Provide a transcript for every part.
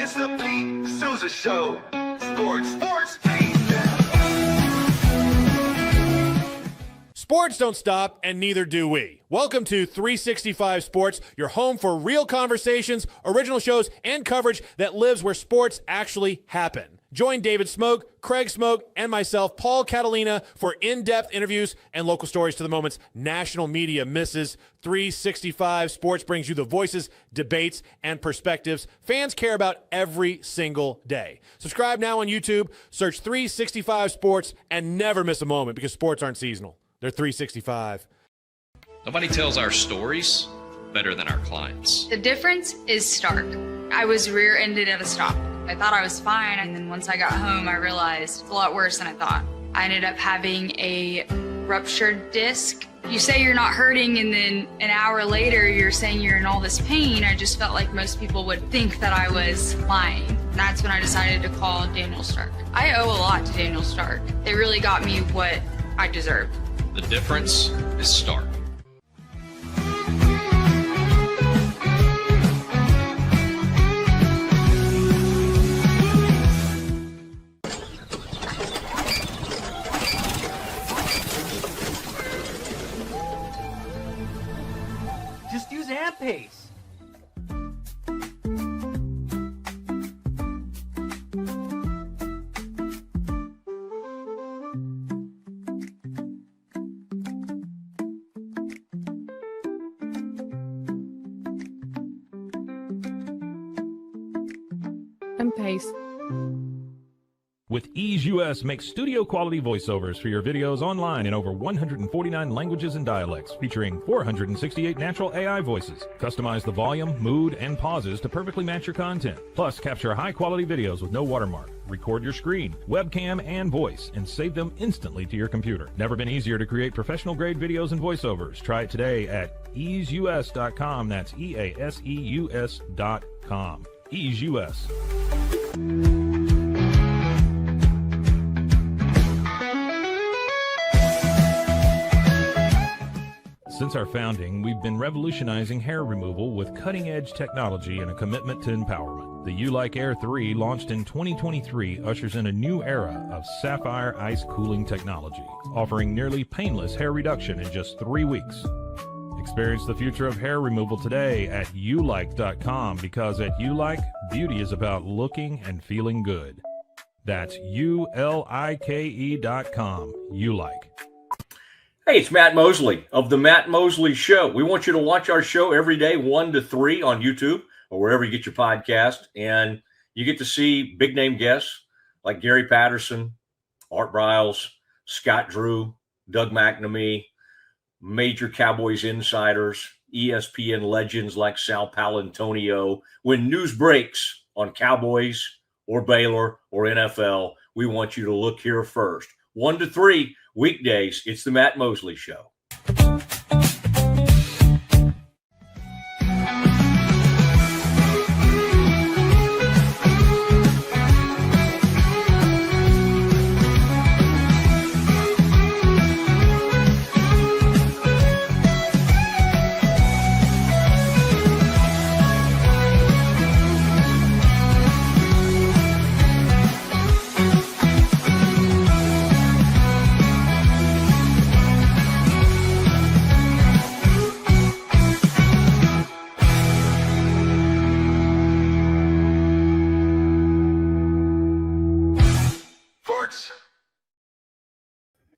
It's the Pete Sousa Show. Sports, Sports don't stop, and neither do we. Welcome to 365 Sports, your home for real conversations, original shows, and coverage that lives where sports actually happen. Join David Smoke, Craig Smoke, and myself, Paul Catalina, for in-depth interviews and local stories to the moments national media misses. 365 Sports brings you the voices, debates, and perspectives fans care about every single day. Subscribe now on YouTube, search 365 Sports, and never miss a moment because sports aren't seasonal. They're 365. Nobody tells our stories better than our clients. The difference is stark. I was rear-ended at a stop. I thought I was fine, and then once I got home, I realized it's a lot worse than I thought. I ended up having a ruptured disc. You say you're not hurting, and then an hour later, you're saying you're in all this pain. I just felt like most people would think that I was lying. And that's when I decided to call Daniel Stark. I owe a lot to Daniel Stark. They really got me what I deserved. The difference is stark. Just use AMP-Pace. Pace. With Ease US, make studio quality voiceovers for your videos online in over 149 languages and dialects, featuring 468 natural AI voices. Customize the volume, mood, and pauses to perfectly match your content. Plus, capture high-quality videos with no watermark. Record your screen, webcam, and voice, and save them instantly to your computer. Never been easier to create professional-grade videos and voiceovers. Try it today at easeus.com. That's EASEUS.com. Ease US. Since our founding, we've been revolutionizing hair removal with cutting-edge technology and a commitment to empowerment. The U-Like Air 3, launched in 2023, ushers in a new era of sapphire ice cooling technology, offering nearly painless hair reduction in just 3 weeks. Experience the future of hair removal today at ulike.com, because at Ulike, beauty is about looking and feeling good. That's ULIKE.com. Ulike. Hey, it's Matt Mosley of The Matt Mosley Show. We want you to watch our show every day, 1 to 3 on YouTube or wherever you get your podcast. And you get to see big-name guests like Gary Patterson, Art Briles, Scott Drew, Doug McNamee, major Cowboys insiders, ESPN legends like Sal Palantonio. When news breaks on Cowboys or Baylor or NFL, we want you to look here first. 1 to 3 weekdays, it's the Matt Mosley Show.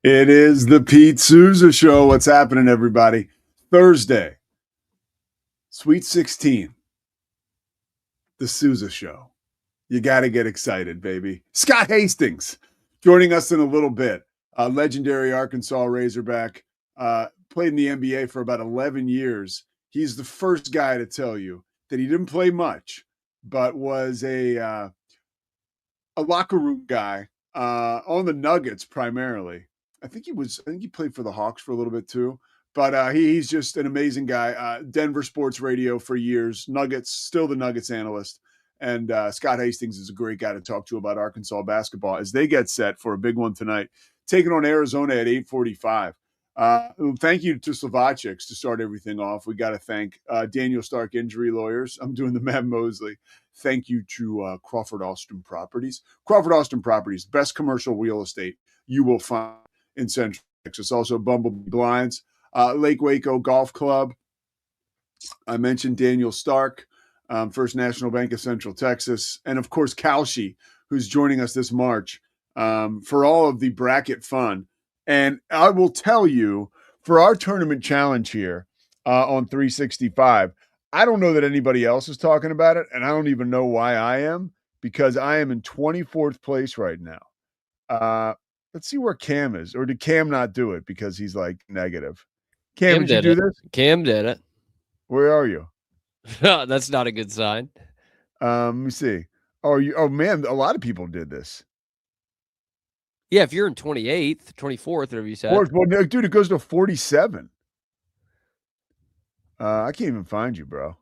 It is the Pete Sousa Show. What's happening, everybody? Thursday, Sweet 16, the Sousa Show. You got to get excited, baby. Scott Hastings joining us in a little bit. Legendary Arkansas Razorback, played in the NBA for about 11 years. He's the first guy to tell you that he didn't play much, but was a locker room guy on the Nuggets primarily. I think he played for the Hogs for a little bit too, but he's just an amazing guy. Denver sports radio for years, Nuggets, still the Nuggets analyst. And Scott Hastings is a great guy to talk to about Arkansas basketball as they get set for a big one tonight, taking on Arizona at 8:45. Thank you to Slovacics to start everything off. We got to thank Daniel Stark Injury Lawyers. I'm doing the Matt Mosley. Thank you to Crawford Austin Properties. Crawford Austin Properties, best commercial real estate you will find in Central Texas. Also, Bumblebee Blinds, Lake Waco Golf Club. I mentioned Daniel Stark, First National Bank of Central Texas, and of course, Kalshi, who's joining us this March for all of the bracket fun. And I will tell you, for our tournament challenge here on 365, I don't know that anybody else is talking about it, and I don't even know why I am, because I am in 24th place right now. Let's see where Cam is. Or did Cam not do it because he's like negative? Cam did you do this? Cam did it. Where are you? That's not a good sign. Let me see. Oh man, a lot of people did this. Yeah, if you're in 28th, 24th, whatever you said. Well, no, dude, it goes to 47. I can't even find you, bro.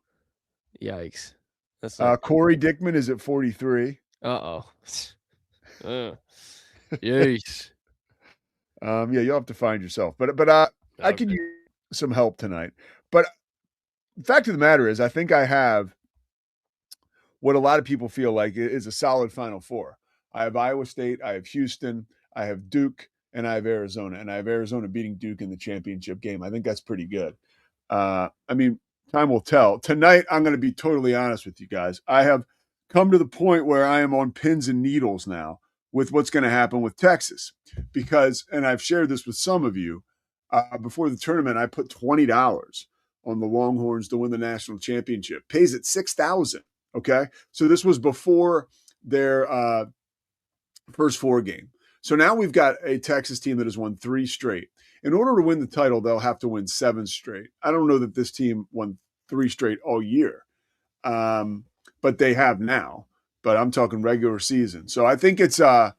Yikes. That's Corey Dickman is at 43. Uh-oh. Yikes. Yeah, you'll have to find yourself. But I could use some help tonight. But the fact of the matter is, I think I have what a lot of people feel like is a solid Final Four. I have Iowa State, I have Houston, I have Duke, and I have Arizona. And I have Arizona beating Duke in the championship game. I think that's pretty good. I mean, time will tell. Tonight, I'm going to be totally honest with you guys. I have come to the point where I am on pins and needles now with what's going to happen with Texas. Because, and I've shared this with some of you, before the tournament, I put $20 on the Longhorns to win the national championship. Pays at $6,000, okay? So this was before their first four game. So now we've got a Texas team that has won 3 straight. In order to win the title, they'll have to win 7 straight. I don't know that this team won 3 straight all year, but they have now. But I'm talking regular season. So I think it's a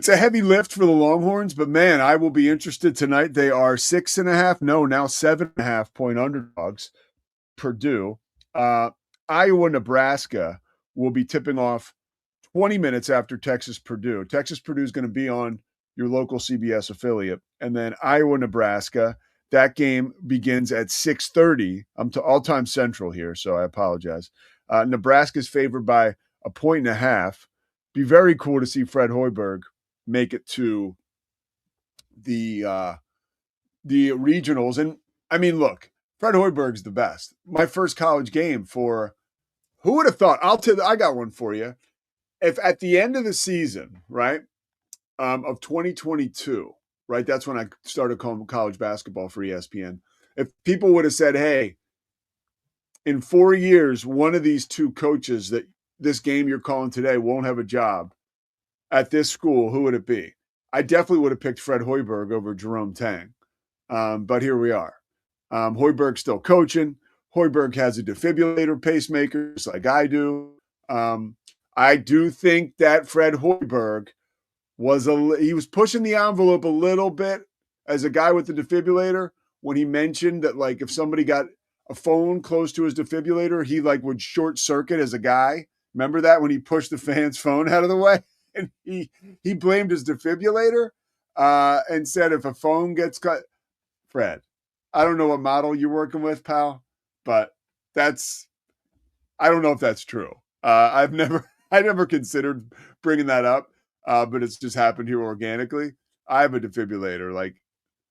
heavy lift for the Longhorns, but man, I will be interested tonight. They are 6.5, no, now 7.5 point underdogs. Purdue. Iowa, Nebraska will be tipping off 20 minutes after Texas-Purdue. Texas-Purdue is going to be on your local CBS affiliate. And then Iowa-Nebraska, that game begins at 6:30. I'm to all-time Central here, so I apologize. Nebraska's favored by 1.5. Be very cool to see Fred Hoiberg make it to the regionals. And, I mean, look, Fred Hoiberg's the best. My first college game for – who would have thought? I got one for you. If at the end of the season, right, of 2022, right, that's when I started calling college basketball for ESPN. If people would have said, hey, in 4 years, one of these two coaches that this game you're calling today won't have a job at this school, who would it be? I definitely would have picked Fred Hoiberg over Jerome Tang. But here we are. Hoiberg's still coaching. Hoiberg has a defibrillator pacemaker, just like I do. I do think that Fred Hoiberg he was pushing the envelope a little bit as a guy with the defibrillator when he mentioned that, like, if somebody got a phone close to his defibrillator, he like would short circuit as a guy. Remember that when he pushed the fan's phone out of the way? And he blamed his defibrillator and said if a phone gets cut, Fred, I don't know what model you're working with, pal, but I don't know if that's true. I never considered bringing that up, but it's just happened here organically. I have a defibrillator. Like,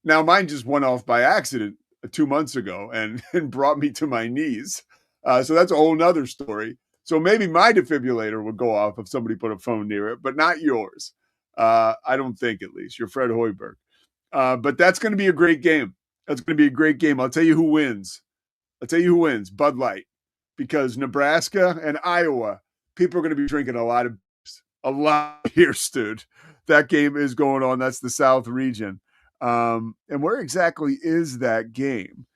now mine just went off by accident 2 months ago and brought me to my knees. So that's a whole nother story. So maybe my defibrillator would go off if somebody put a phone near it, but not yours. I don't think, at least. You're Fred Hoiberg. But that's going to be a great game. That's going to be a great game. I'll tell you who wins. Bud Light. Because Nebraska and Iowa, people are going to be drinking a lot of beers, dude. That game is going on. That's the South region. And where exactly is that game?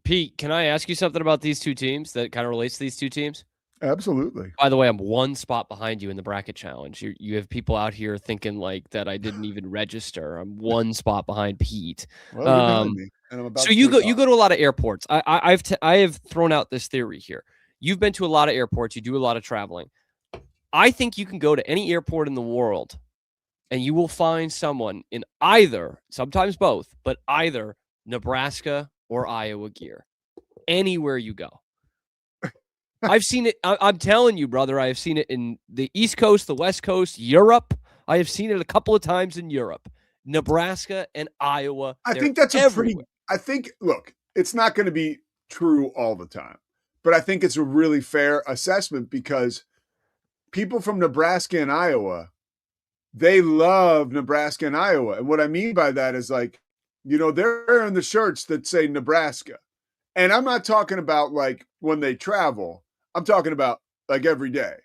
Pete, can I ask you something about these two teams that kind of relates to these two teams? Absolutely. By the way, I'm 1 spot behind you in the bracket challenge. You have people out here thinking like that I didn't even register. I'm 1 spot behind Pete. Well, so you go to a lot of airports. I have thrown out this theory here. You've been to a lot of airports. You do a lot of traveling. I think you can go to any airport in the world and you will find someone in either, sometimes both, but either Nebraska or Iowa gear. Anywhere you go. I've seen it. I'm telling you, brother, I have seen it in the East Coast, the West Coast, Europe. I have seen it a couple of times in Europe. Nebraska and Iowa. I think that's look, it's not going to be true all the time, but I think it's a really fair assessment because people from Nebraska and Iowa, they love Nebraska and Iowa. And what I mean by that is like, they're wearing the shirts that say Nebraska. And I'm not talking about like when they travel. I'm talking about like every day.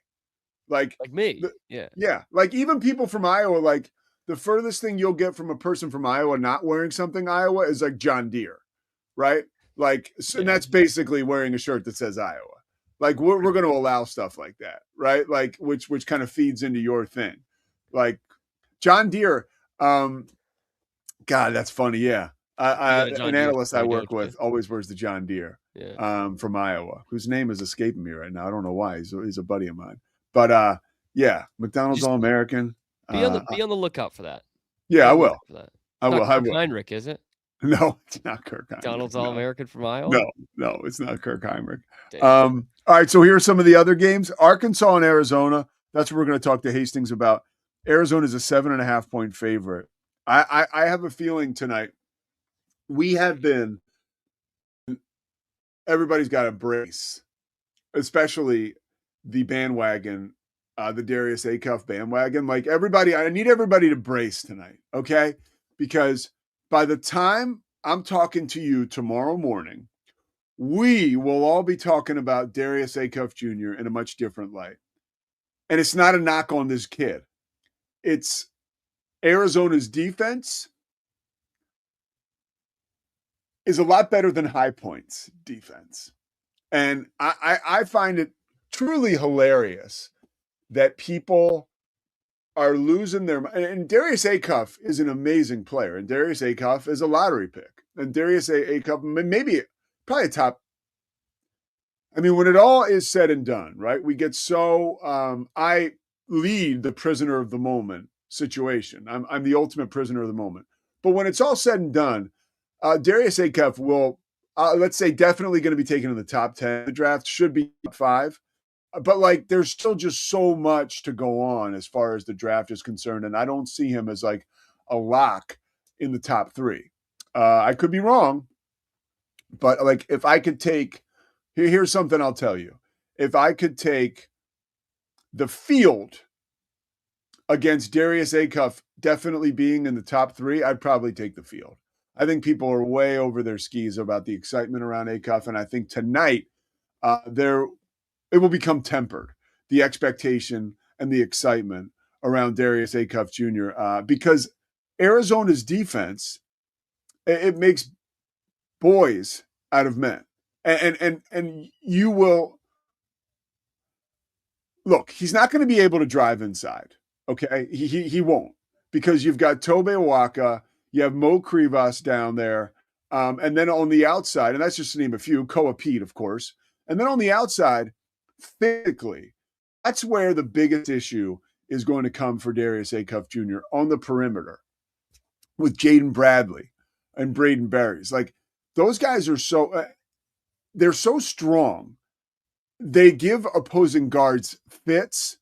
Like me. Yeah. Like even people from Iowa, like the furthest thing you'll get from a person from Iowa not wearing something Iowa is like John Deere, right? Like, and that's basically wearing a shirt that says Iowa. Like we're going to allow stuff like that, right? Like which kind of feeds into your thing. Like John Deere, God, that's funny. Yeah. An analyst I work with always wears the John Deere from Iowa, whose name is escaping me right now. I don't know why. He's a buddy of mine. But McDonald's All-American. Be on the lookout for that. Yeah, I will. I will. Heinrich, is it? No, it's not Kirk Heinrich. McDonald's All-American from Iowa? No, it's not Kirk Heinrich. All right, so here are some of the other games. Arkansas and Arizona. That's what we're going to talk to Hastings about. Arizona is a 7.5-point favorite. I have a feeling tonight everybody's got a brace, especially the bandwagon, the Darius Acuff bandwagon. Like I need everybody to brace tonight, okay? Because by the time I'm talking to you tomorrow morning, we will all be talking about Darius Acuff Jr. in a much different light. And it's not a knock on this kid. It's Arizona's defense is a lot better than High Point's defense. And I find it truly hilarious that people are losing their mind. And Darius Acuff is an amazing player. And Darius Acuff is a lottery pick. And Darius Acuff, probably a top. I mean, when it all is said and done, right, we get so, I lead the prisoner of the moment situation. I'm the ultimate prisoner of the moment. But when it's all said and done, Darius Acuff will, let's say, definitely going to be taken in the top 10. The draft should be top 5. But, like, there's still just so much to go on as far as the draft is concerned. And I don't see him as, like, a lock in the top 3. I could be wrong. But, like, if I could take – here's something I'll tell you. If I could take the field against Darius Acuff definitely being in the top 3, I'd probably take the field. I think people are way over their skis about the excitement around Acuff. And I think tonight it will become tempered, the expectation and the excitement around Darius Acuff Jr. Because Arizona's defense, it makes boys out of men. And you will look, he's not going to be able to drive inside. Okay. He won't, because you've got Tobe Awaka, you have Mo Krivas down there. And then on the outside, and that's just to name a few, Koa Pete, of course. And then on the outside, physically, that's where the biggest issue is going to come for Darius Acuff Jr. on the perimeter with Jaden Bradley and Braden Berries. Like, those guys are they're so strong. They give opposing guards fits,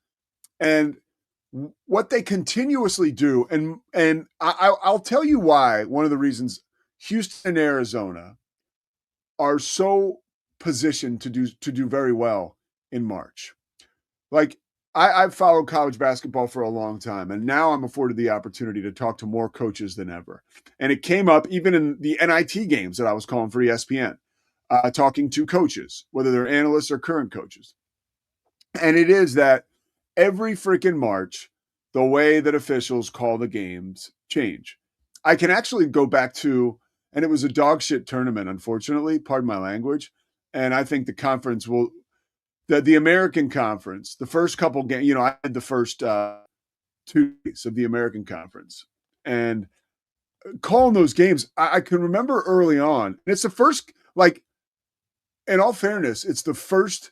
and what they continuously do. And I'll tell you why. One of the reasons Houston and Arizona are so positioned to do very well in March. Like, I've followed college basketball for a long time, and now I'm afforded the opportunity to talk to more coaches than ever. And it came up even in the NIT games that I was calling for ESPN, talking to coaches, whether they're analysts or current coaches. And it is that every freaking March, the way that officials call the games change. I can actually go back to, and it was a dog shit tournament, unfortunately, pardon my language. And I think the conference will, the American Conference, the first couple games, I had the first 2 days of the American Conference. And calling those games, I can remember early on, and it's the first, like, in all fairness, it's the first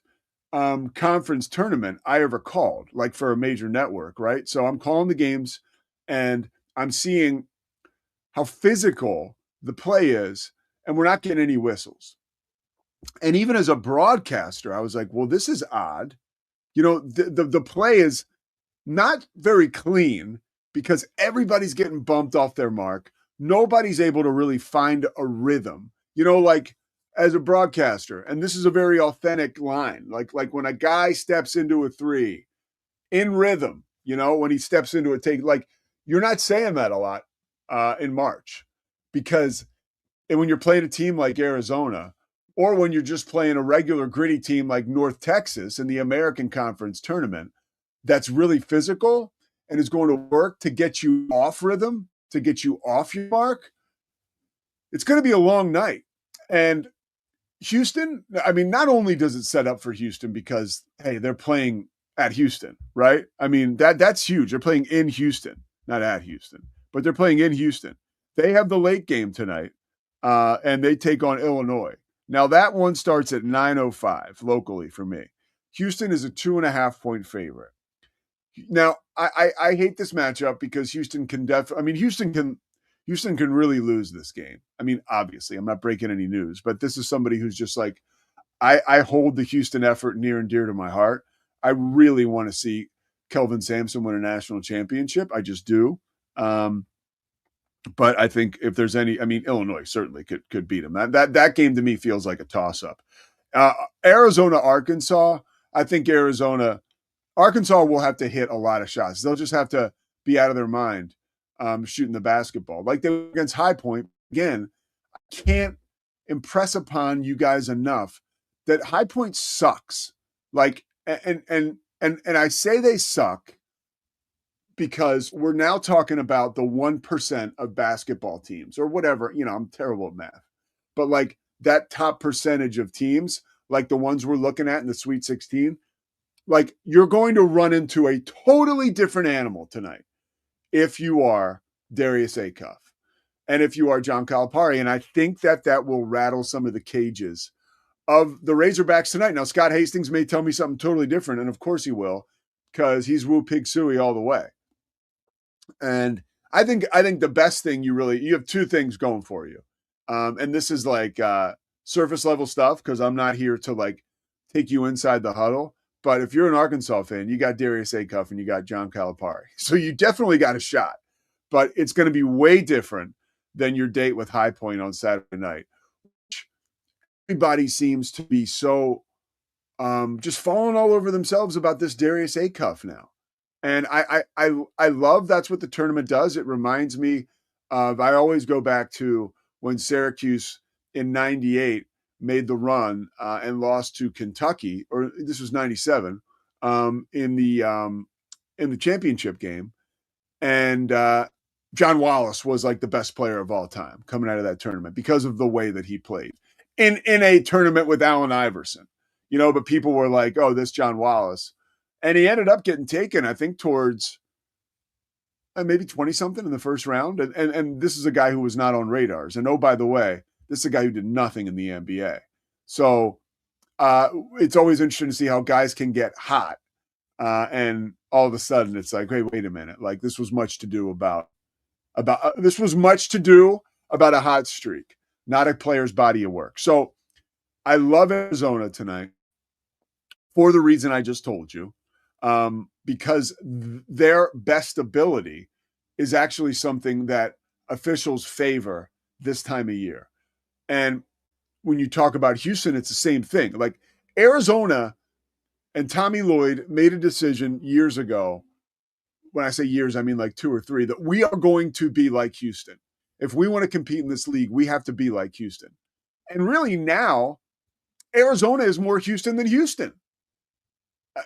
conference tournament I ever called, like, for a major network, right? So I'm calling the games And I'm seeing how physical the play is, and we're not getting any whistles. And even as a broadcaster, I was like, well, this is odd. The play is not very clean because everybody's getting bumped off their mark. Nobody's able to really find a rhythm. Like as a broadcaster, and this is a very authentic line, like when a guy steps into a three in rhythm, when he steps into a take, like you're not saying that a lot in March, because when you're playing a team like Arizona, or when you're just playing a regular gritty team like North Texas in the American Conference tournament, that's really physical and is going to work to get you off rhythm, to get you off your mark, it's going to be a long night. And Houston, I mean, not only does it set up for Houston because, hey, they're playing at Houston, right? I mean, that's huge. They're playing in Houston, not at Houston, but they're playing in Houston. They have the late game tonight, and they take on Illinois. Now, that one starts at 9:05 locally for me. Houston is a 2.5-point favorite. Now, I hate this matchup because Houston can Houston can really lose this game. I mean, obviously, I'm not breaking any news, but this is somebody who's just like, I hold the Houston effort near and dear to my heart. I really want to see Kelvin Sampson win a national championship. I just do. But I think if there's any, I mean, Illinois certainly could beat him. That game to me feels like a toss-up. Arizona, Arkansas, I think Arkansas will have to hit a lot of shots. They'll just have to be out of their mind shooting the basketball. Like they were against High Point. Again, I can't impress upon you guys enough that High Point sucks. Like, and I say they suck because we're now talking about the 1% of basketball teams or whatever. I'm terrible at math. But like that top percentage of teams, like the ones we're looking at in the Sweet 16, like you're going to run into a totally different animal tonight if you are Darius Acuff and if you are John Calipari. And I think that will rattle some of the cages of the Razorbacks tonight. Now, Scott Hastings may tell me something totally different, and of course he will, because he's Woo Pig Sooie all the way. And I think the best thing you have two things going for you. And this is like surface level stuff, because I'm not here to like take you inside the huddle. But if you're an Arkansas fan, you got Darius Acuff and you got John Calipari. So you definitely got a shot. But it's going to be way different than your date with High Point on Saturday night. Everybody seems to be so just falling all over themselves about this Darius Acuff now. And I love that's what the tournament does. It reminds me of, I always go back to when Syracuse in 98 made the run and lost to Kentucky, or this was 97, in the championship game. And John Wallace was like the best player of all time coming out of that tournament because of the way that he played in a tournament with Allen Iverson, but people were like, oh, this John Wallace. And he ended up getting taken, I think, towards maybe 20-something in the first round. And this is a guy who was not on radars. And, oh, by the way, this is a guy who did nothing in the NBA. So it's always interesting to see how guys can get hot. And all of a sudden it's like, hey, wait a minute. Like this was much to do about a hot streak, not a player's body of work. So I love Arizona tonight for the reason I just told you. Because their best ability is actually something that officials favor this time of year. And when you talk about Houston, it's the same thing. Like Arizona and Tommy Lloyd made a decision years ago. When I say years, I mean like 2 or 3, that we are going to be like Houston. If we want to compete in this league, we have to be like Houston. And really now, Arizona is more Houston than Houston.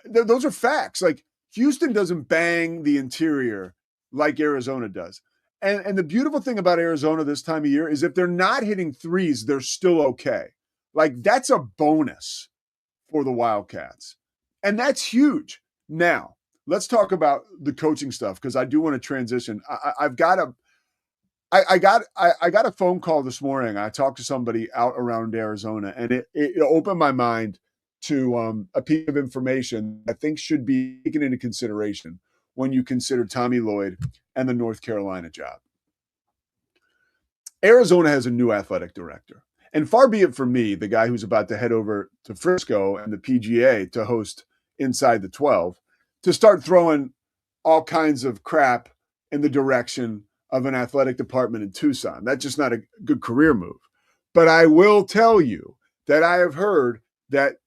Those are facts. Like Houston doesn't bang the interior like Arizona does. And the beautiful thing about Arizona this time of year is if they're not hitting threes, they're still okay. Like that's a bonus for the Wildcats. And that's huge. Now, let's talk about the coaching stuff, because I do want to transition. I got a phone call this morning. I talked to somebody out around Arizona, and it opened my mind to a piece of information I think should be taken into consideration when you consider Tommy Lloyd and the North Carolina job. Arizona has a new athletic director. And far be it from me, the guy who's about to head over to Frisco and the PGA to host Inside the 12, to start throwing all kinds of crap in the direction of an athletic department in Tucson. That's just not a good career move. But I will tell you that I have heard that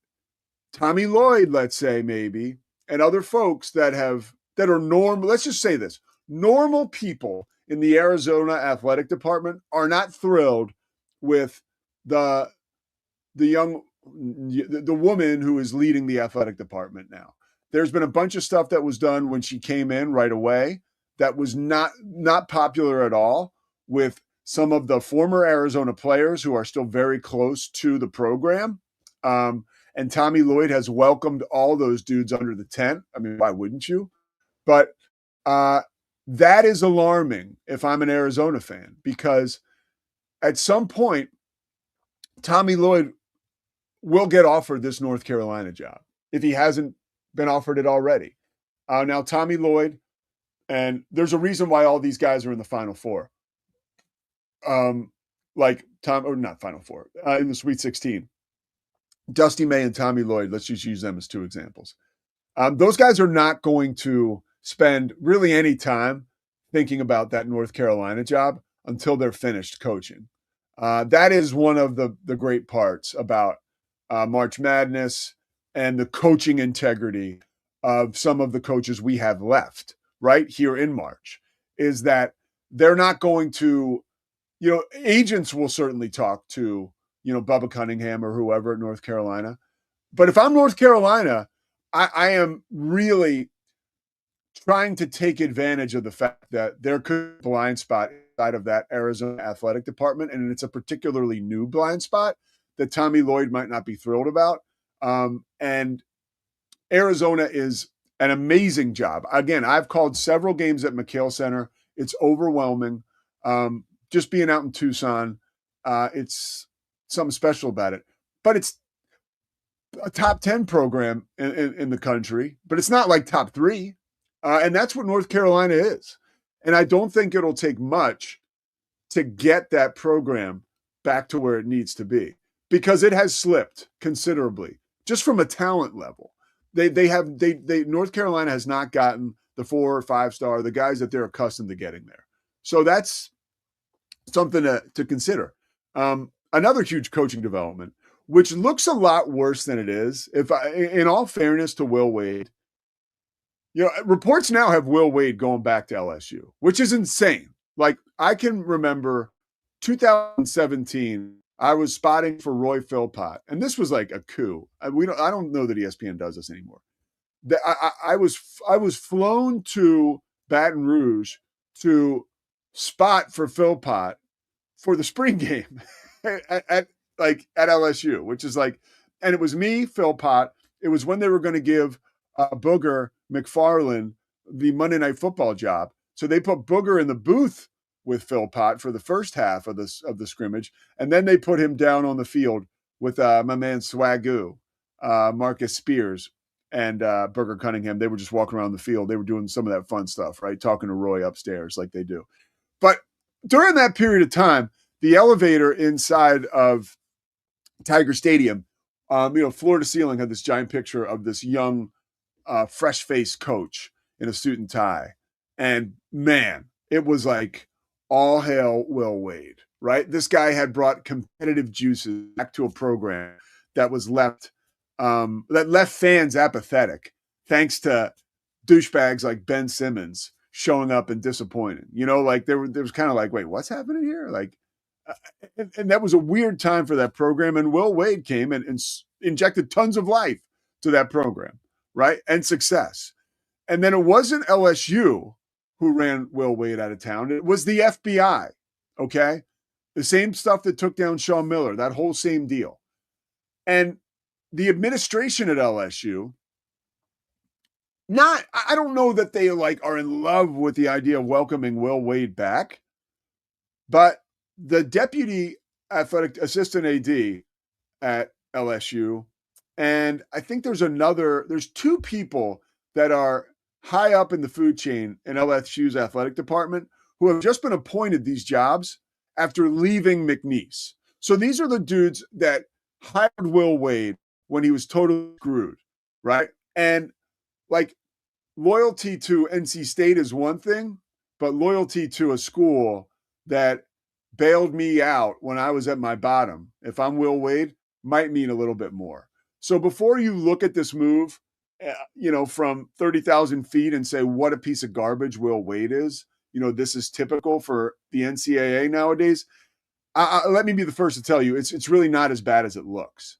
Tommy Lloyd, let's say maybe, and other folks that are normal, let's just say this, normal people in the Arizona athletic department are not thrilled with the woman who is leading the athletic department now. There's been a bunch of stuff that was done when she came in right away that was not popular at all with some of the former Arizona players who are still very close to the program. And Tommy Lloyd has welcomed all those dudes under the tent. I mean, why wouldn't you? But that is alarming if I'm an Arizona fan, because at some point, Tommy Lloyd will get offered this North Carolina job if he hasn't been offered it already. Now, Tommy Lloyd, and there's a reason why all these guys are in the Final Four. In the Sweet 16. Dusty May and Tommy Lloyd, let's just use them as two examples. Those guys are not going to spend really any time thinking about that North Carolina job until they're finished coaching. That is one of the great parts about March Madness and the coaching integrity of some of the coaches we have left right here in March, is that they're not going to, agents will certainly talk to, Bubba Cunningham or whoever at North Carolina. But if I'm North Carolina, I am really trying to take advantage of the fact that there could be a blind spot inside of that Arizona athletic department, and it's a particularly new blind spot that Tommy Lloyd might not be thrilled about. And Arizona is an amazing job. Again, I've called several games at McHale Center. It's overwhelming. Just being out in Tucson, it's something special about it. But it's a top 10 program in the country, but it's not like top 3. And that's what North Carolina is. And I don't think it'll take much to get that program back to where it needs to be, because it has slipped considerably just from a talent level. North Carolina has not gotten the 4 or 5 star, the guys that they're accustomed to getting there. So that's something to consider. Another huge coaching development, which looks a lot worse than it is. In all fairness to Will Wade, reports now have Will Wade going back to LSU, which is insane. Like, I can remember 2017, I was spotting for Roy Philpott, and this was like a coup. I don't know that ESPN does this anymore. I was flown to Baton Rouge to spot for Philpott for the spring game at LSU, which is like, and it was me, Philpott. It was when they were going to give Booger McFarland the Monday Night Football job. So they put Booger in the booth with Philpott for the first half of the scrimmage, and then they put him down on the field with my man Swagoo, Marcus Spears, and Booger Cunningham. They were just walking around the field. They were doing some of that fun stuff, right? Talking to Roy upstairs like they do. But during that period of time, the elevator inside of Tiger Stadium, floor to ceiling, had this giant picture of this young, fresh-faced coach in a suit and tie. And man, it was like all hail Will Wade, right? This guy had brought competitive juices back to a program that was left fans apathetic, thanks to douchebags like Ben Simmons showing up and disappointing. There was kind of like, wait, what's happening here? And that was a weird time for that program. And Will Wade came and injected tons of life to that program, right? And success. And then it wasn't LSU who ran Will Wade out of town. It was the FBI, okay? The same stuff that took down Sean Miller, that whole same deal. And the administration at LSU, I don't know that they are in love with the idea of welcoming Will Wade back, but the deputy athletic assistant AD at LSU, and I think there's 2 people that are high up in the food chain in LSU's athletic department who have just been appointed these jobs after leaving McNeese. So these are the dudes that hired Will Wade when he was totally screwed, right? And like loyalty to NC State is one thing, but loyalty to a school that bailed me out when I was at my bottom, if I'm Will Wade, might mean a little bit more. So before you look at this move, from 30,000 feet and say, what a piece of garbage Will Wade is, this is typical for the NCAA nowadays. Let me be the first to tell you, it's really not as bad as it looks.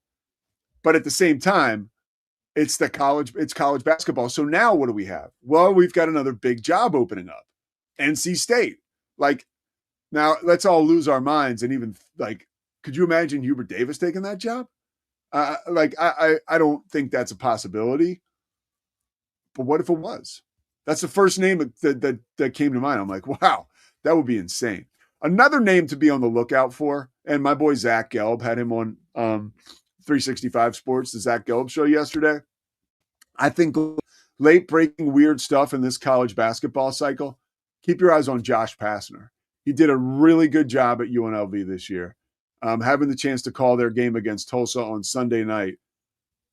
But at the same time, it's college basketball. So now what do we have? Well, we've got another big job opening up. NC State. Like, now let's all lose our minds and even could you imagine Hubert Davis taking that job? I don't think that's a possibility. But what if it was? That's the first name that came to mind. I'm like, wow, that would be insane. Another name to be on the lookout for, and my boy Zach Gelb had him on 365 Sports, the Zach Gelb show yesterday. I think late breaking weird stuff in this college basketball cycle. Keep your eyes on Josh Pastner. He did a really good job at UNLV this year, having the chance to call their game against Tulsa on Sunday night.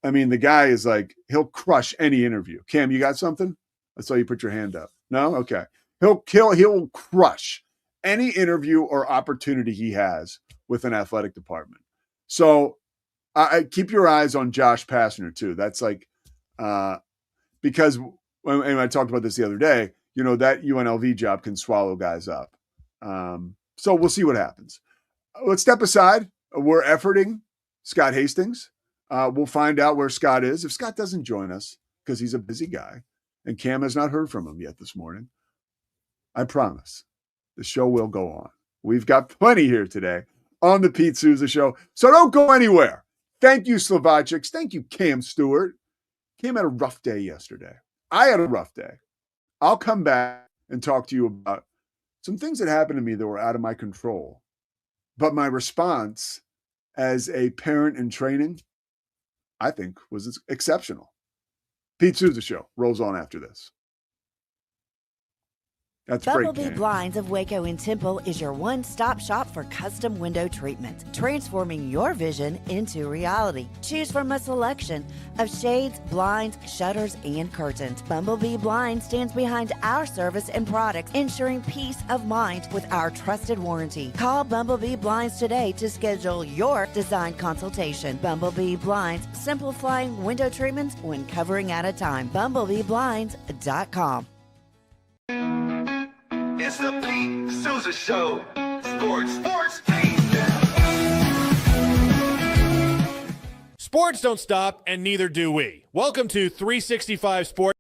I mean, the guy is he'll crush any interview. Cam, you got something? I saw you put your hand up. No? Okay. He'll crush any interview or opportunity he has with an athletic department. So I keep your eyes on Josh Pastner too. That's because when I talked about this the other day, that UNLV job can swallow guys up. So we'll see what happens. Let's step aside. We're efforting Scott Hastings. We'll find out where Scott is. If Scott doesn't join us, because he's a busy guy, and Cam has not heard from him yet this morning, I promise the show will go on. We've got plenty here today on the Pete Sousa Show, so don't go anywhere. Thank you, Slovacics. Thank you, Cam Stewart. Cam had a rough day yesterday. I had a rough day. I'll come back and talk to you about some things that happened to me that were out of my control. But my response as a parent in training, I think, was exceptional. Pete Sousa Show rolls on after this. That's Bumblebee Blinds of Waco and Temple is your one-stop shop for custom window treatment, transforming your vision into reality. Choose from a selection of shades, blinds, shutters, and curtains. Bumblebee Blinds stands behind our service and products, ensuring peace of mind with our trusted warranty. Call Bumblebee Blinds today to schedule your design consultation. Bumblebee Blinds, simplifying window treatments one covering at a time. BumblebeeBlinds.com. It's the Pete Sousa Show. Sports, Sports don't stop, and neither do we. Welcome to 365 Sports.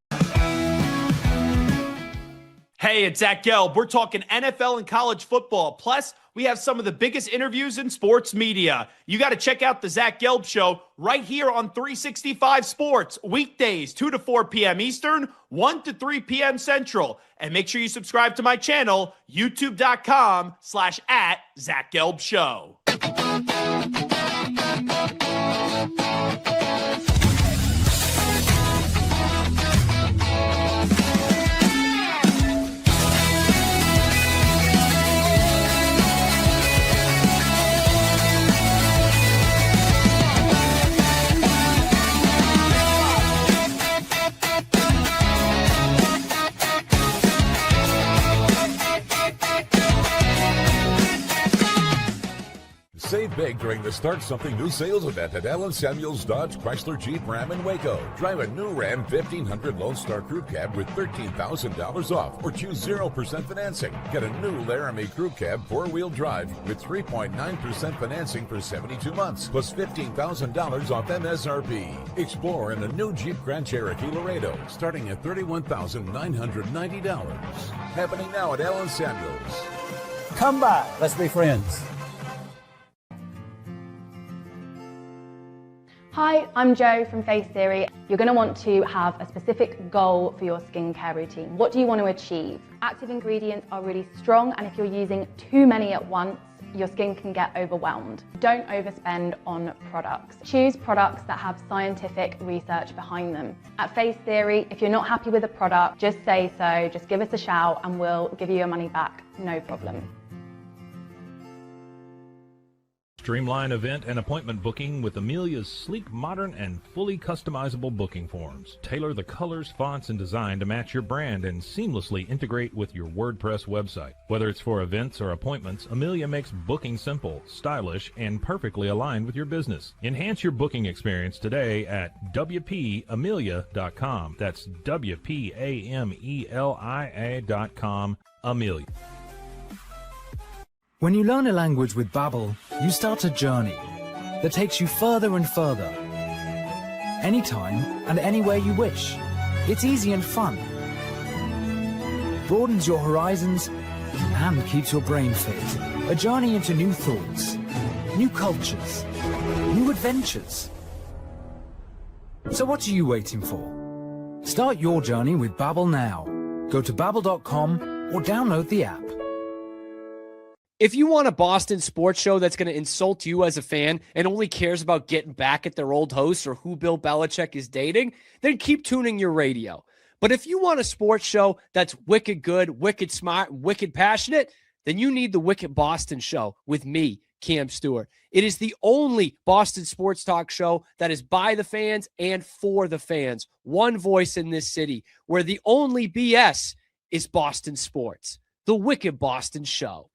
Hey, it's Zach Gelb. We're talking NFL and college football. Plus, we have some of the biggest interviews in sports media. You got to check out the Zach Gelb Show right here on 365 Sports. Weekdays, 2 to 4 p.m. Eastern, 1 to 3 p.m. Central. And make sure you subscribe to my channel, youtube.com/@Zach Gelb Show. Save big during the Start Something New sales event at Allen Samuels Dodge Chrysler Jeep Ram in Waco. Drive a new Ram 1500 Lone Star Crew Cab with $13,000 off or choose 0% financing. Get a new Laramie Crew Cab 4-wheel drive with 3.9% financing for 72 months plus $15,000 off MSRP. Explore in a new Jeep Grand Cherokee Laredo starting at $31,990. Happening now at Allen Samuels. Come by. Let's be friends. Hi, I'm Jo from Face Theory. You're going to want to have a specific goal for your skincare routine. What do you want to achieve? Active ingredients are really strong, and if you're using too many at once, your skin can get overwhelmed. Don't overspend on products. Choose products that have scientific research behind them. At Face Theory, if you're not happy with a product, just say so, just give us a shout and we'll give you your money back, no problem. Streamline event and appointment booking with Amelia's sleek, modern, and fully customizable booking forms. Tailor the colors, fonts, and design to match your brand and seamlessly integrate with your WordPress website. Whether it's for events or appointments, Amelia makes booking simple, stylish, and perfectly aligned with your business. Enhance your booking experience today at WPAmelia.com. That's WPAMELIA.com. Amelia. When you learn a language with Babbel, you start a journey that takes you further and further. Anytime and anywhere you wish. It's easy and fun. Broadens your horizons and keeps your brain fit. A journey into new thoughts, new cultures, new adventures. So what are you waiting for? Start your journey with Babbel now. Go to babbel.com or download the app. If you want a Boston sports show that's going to insult you as a fan and only cares about getting back at their old hosts or who Bill Belichick is dating, then keep tuning your radio. But if you want a sports show that's wicked good, wicked smart, wicked passionate, then you need the Wicked Boston Show with me, Cam Stewart. It is the only Boston sports talk show that is by the fans and for the fans. One voice in this city where the only BS is Boston sports. The Wicked Boston Show.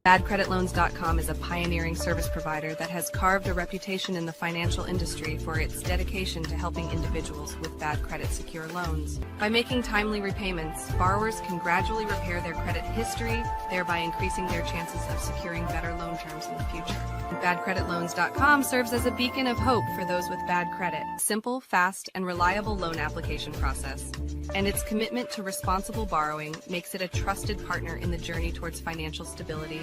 BadCreditLoans.com is a pioneering service provider that has carved a reputation in the financial industry for its dedication to helping individuals with bad credit secure loans. By making timely repayments, borrowers can gradually repair their credit history, thereby increasing their chances of securing better loan terms in the future. BadCreditLoans.com serves as a beacon of hope for those with bad credit. Simple, fast, and reliable loan application process. And its commitment to responsible borrowing makes it a trusted partner in the journey towards financial stability.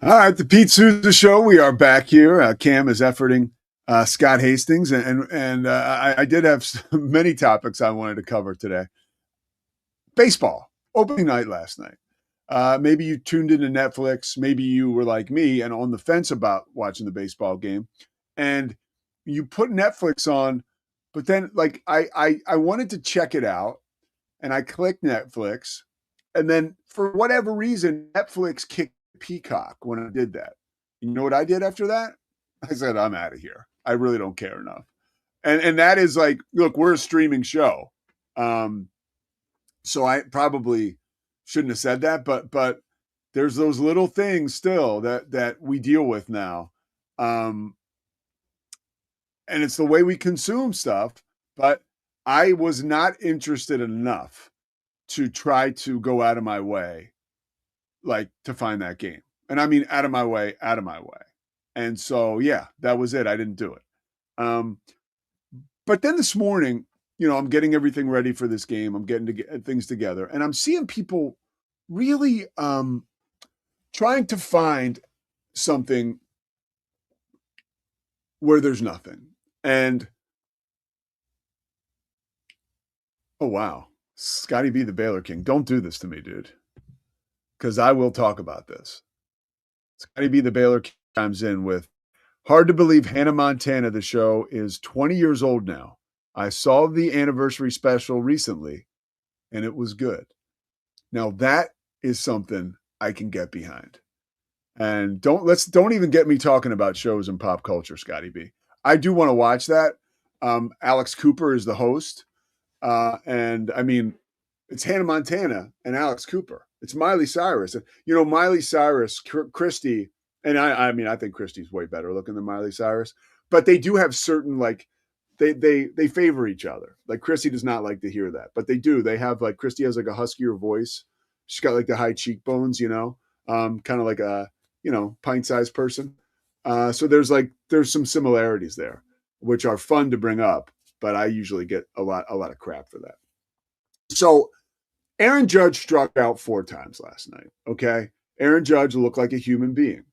All right, the Pete Sousa Show. We are back here. Cam is efforting Scott Hastings, and I did have many topics I wanted to cover today. Baseball, opening night last night. Maybe you tuned into Netflix. Maybe you were like me and on the fence about watching the baseball game, and you put Netflix on, but then like I wanted to check it out, and I clicked Netflix, and then for whatever reason, Netflix kicked Peacock when I did that. You know what I did after that? I said, I'm out of here. I really don't care enough. And that is like, look, we're a streaming show. So I probably shouldn't have said that, but there's those little things still that we deal with now. And it's the way we consume stuff, but I was not interested enough to try to go out of my way, like to find that game. And I mean, out of my way. And so, yeah, that was it. I didn't do it. But then this morning, you know, I'm getting everything ready for this game. I'm getting things together, and I'm seeing people really trying to find something where there's nothing. And oh, wow. Scotty B, the Baylor King. Don't do this to me, dude, because I will talk about this. Scotty B, the Baylor King chimes in with, hard to believe Hannah Montana, the show, is 20 years old now. I saw the anniversary special recently, and it was good. Now, that is something I can get behind. And don't even get me talking about shows and pop culture, Scotty B. I do want to watch that. Alex Cooper is the host. And I mean, it's Hannah Montana and Alex Cooper. It's Miley Cyrus. You know, Miley Cyrus, Christy, and I mean, I think Christy's way better looking than Miley Cyrus, but they do have certain, like, they favor each other. Like, Christy does not like to hear that, but they do. They have, like, Christy has like a huskier voice. She's got like the high cheekbones, you know, kind of like a, you know, pint-sized person. So there's some similarities there, which are fun to bring up, but I usually get a lot of crap for that. So Aaron Judge struck out 4 times last night. Okay. Aaron Judge looked like a human being.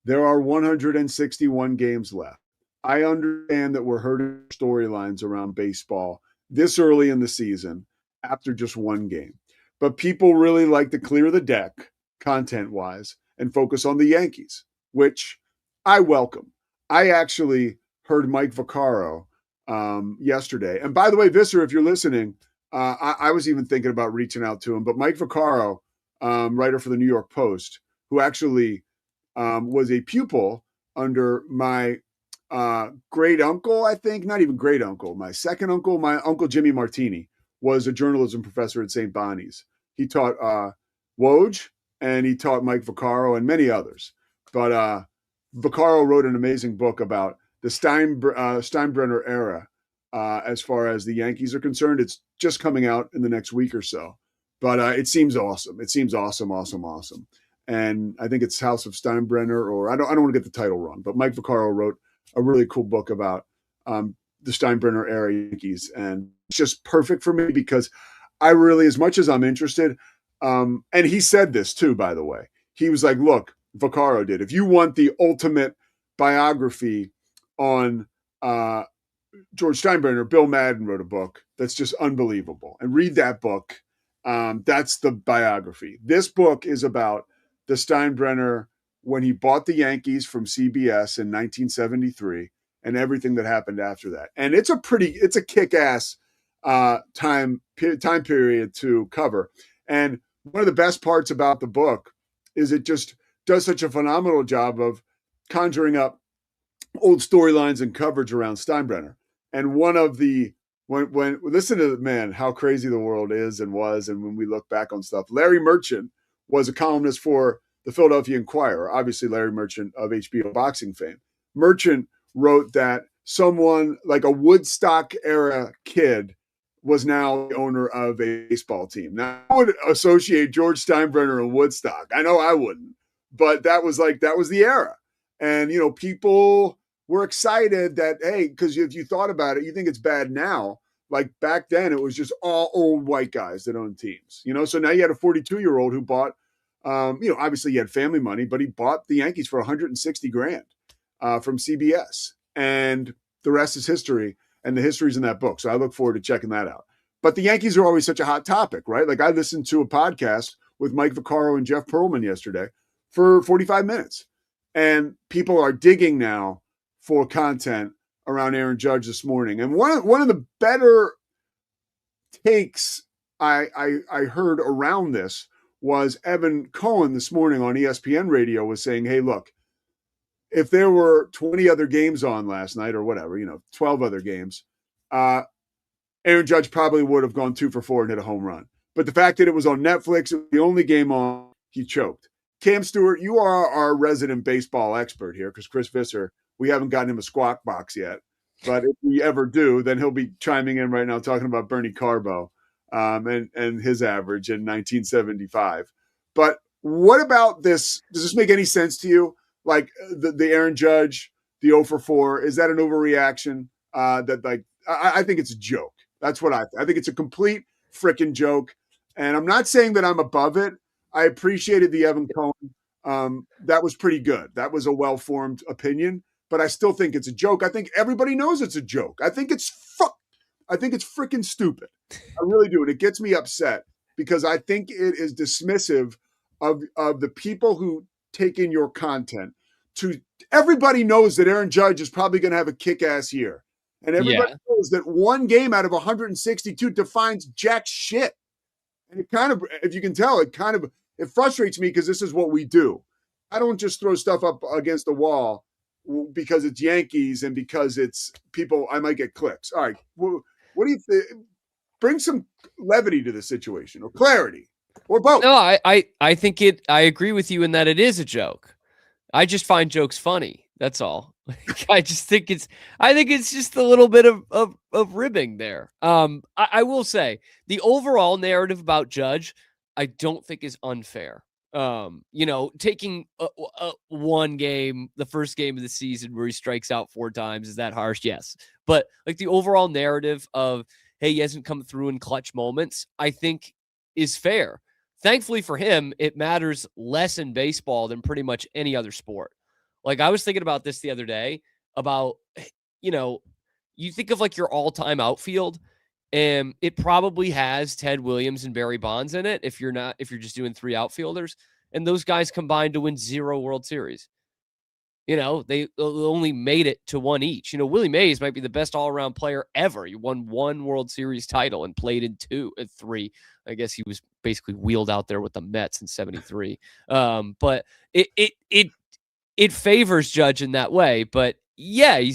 There are 161 games left. I understand that we're hurting storylines around baseball this early in the season after just one game. But people really like to clear the deck content-wise and focus on the Yankees, which I welcome. I actually heard Mike Vaccaro yesterday. And by the way, Visser, if you're listening, I was even thinking about reaching out to him. But Mike Vaccaro, writer for the New York Post, who actually was a pupil under my great uncle, I think, not even great uncle, my second uncle, my uncle Jimmy Martini, was a journalism professor at St. Bonnie's. He taught Woj, and he taught Mike Vaccaro and many others. But Vaccaro wrote an amazing book about the Steinbrenner era as far as the Yankees are concerned. It's just coming out in the next week or so. But it seems awesome. It seems awesome. And I think it's House of Steinbrenner, or I don't want to get the title wrong, but Mike Vaccaro wrote a really cool book about the Steinbrenner era Yankees. And it's just perfect for me because I really, as much as I'm interested, and he said this too, by the way, he was like, look, Vaccaro did, if you want the ultimate biography on George Steinbrenner, Bill Madden wrote a book that's just unbelievable. And read that book. That's the biography. This book is about the Steinbrenner when he bought the Yankees from CBS in 1973 and everything that happened after that. And it's a kick-ass time period to cover. And one of the best parts about the book is it just does such a phenomenal job of conjuring up old storylines and coverage around Steinbrenner. And one of the when listen to man how crazy the world is and was, and when we look back on stuff, Larry Merchant was a columnist for the Philadelphia Inquirer, obviously Larry Merchant of HBO boxing fame. Merchant wrote that someone like a Woodstock era kid was now the owner of a baseball team. Now, I would associate George Steinbrenner and Woodstock. I know I wouldn't, but that was the era. And, people were excited that, hey, because if you thought about it, you think it's bad now. Like back then, it was just all old white guys that owned teams, So now you had a 42-year-old who bought, obviously he had family money, but he bought the Yankees for $160,000 from CBS. And the rest is history. And the history's in that book. So I look forward to checking that out. But the Yankees are always such a hot topic, right? Like I listened to a podcast with Mike Vaccaro and Jeff Pearlman yesterday for 45 minutes. And people are digging now for content around Aaron Judge this morning. And one of the better takes I heard around this was Evan Cohen this morning on ESPN radio was saying, hey, look, if there were 20 other games on last night or whatever, 12 other games, Aaron Judge probably would have gone 2 for 4 and hit a home run. But the fact that it was on Netflix, it was the only game on, he choked. Cam Stewart, you are our resident baseball expert here because Chris Visser, we haven't gotten him a squawk box yet. But if we ever do, then he'll be chiming in right now talking about Bernie Carbo and his average in 1975. But what about this? Does this make any sense to you? Like the Aaron Judge, the 0 for 4, is that an overreaction? I think it's a joke. That's what I think it's a complete freaking joke. And I'm not saying that I'm above it. I appreciated the Evan Cohen. That was pretty good. That was a well-formed opinion, but I still think it's a joke. I think everybody knows it's a joke. I think it's freaking stupid. I really do. And it gets me upset because I think it is dismissive of the people who take in your content. Everybody knows that Aaron Judge is probably going to have a kick-ass year. And everybody knows that one game out of 162 defines jack shit. And it kind of, if you can tell, it frustrates me because this is what we do. I don't just throw stuff up against the wall because it's Yankees and because it's people, I might get clicks. All right. What do you think? Bring some levity to the situation or clarity or both. No, I think I agree with you in that it is a joke. I just find jokes funny. That's all. I think it's just a little bit of ribbing there. I will say the overall narrative about Judge, I don't think is unfair. Taking one game, the first game of the season where he strikes out 4 times, is that harsh? Yes. But like the overall narrative of, hey, he hasn't come through in clutch moments, I think is fair. Thankfully for him, it matters less in baseball than pretty much any other sport. Like, I was thinking about this the other day about, you think of like your all-time outfield, and it probably has Ted Williams and Barry Bonds in it if you're just doing 3 outfielders, and those guys combined to win 0 World Series. They only made it to 1 each. Willie Mays might be the best all-around player ever. He won 1 World Series title and played in 3. I guess he was basically wheeled out there with the Mets in 73. But it favors Judge in that way. But yeah, he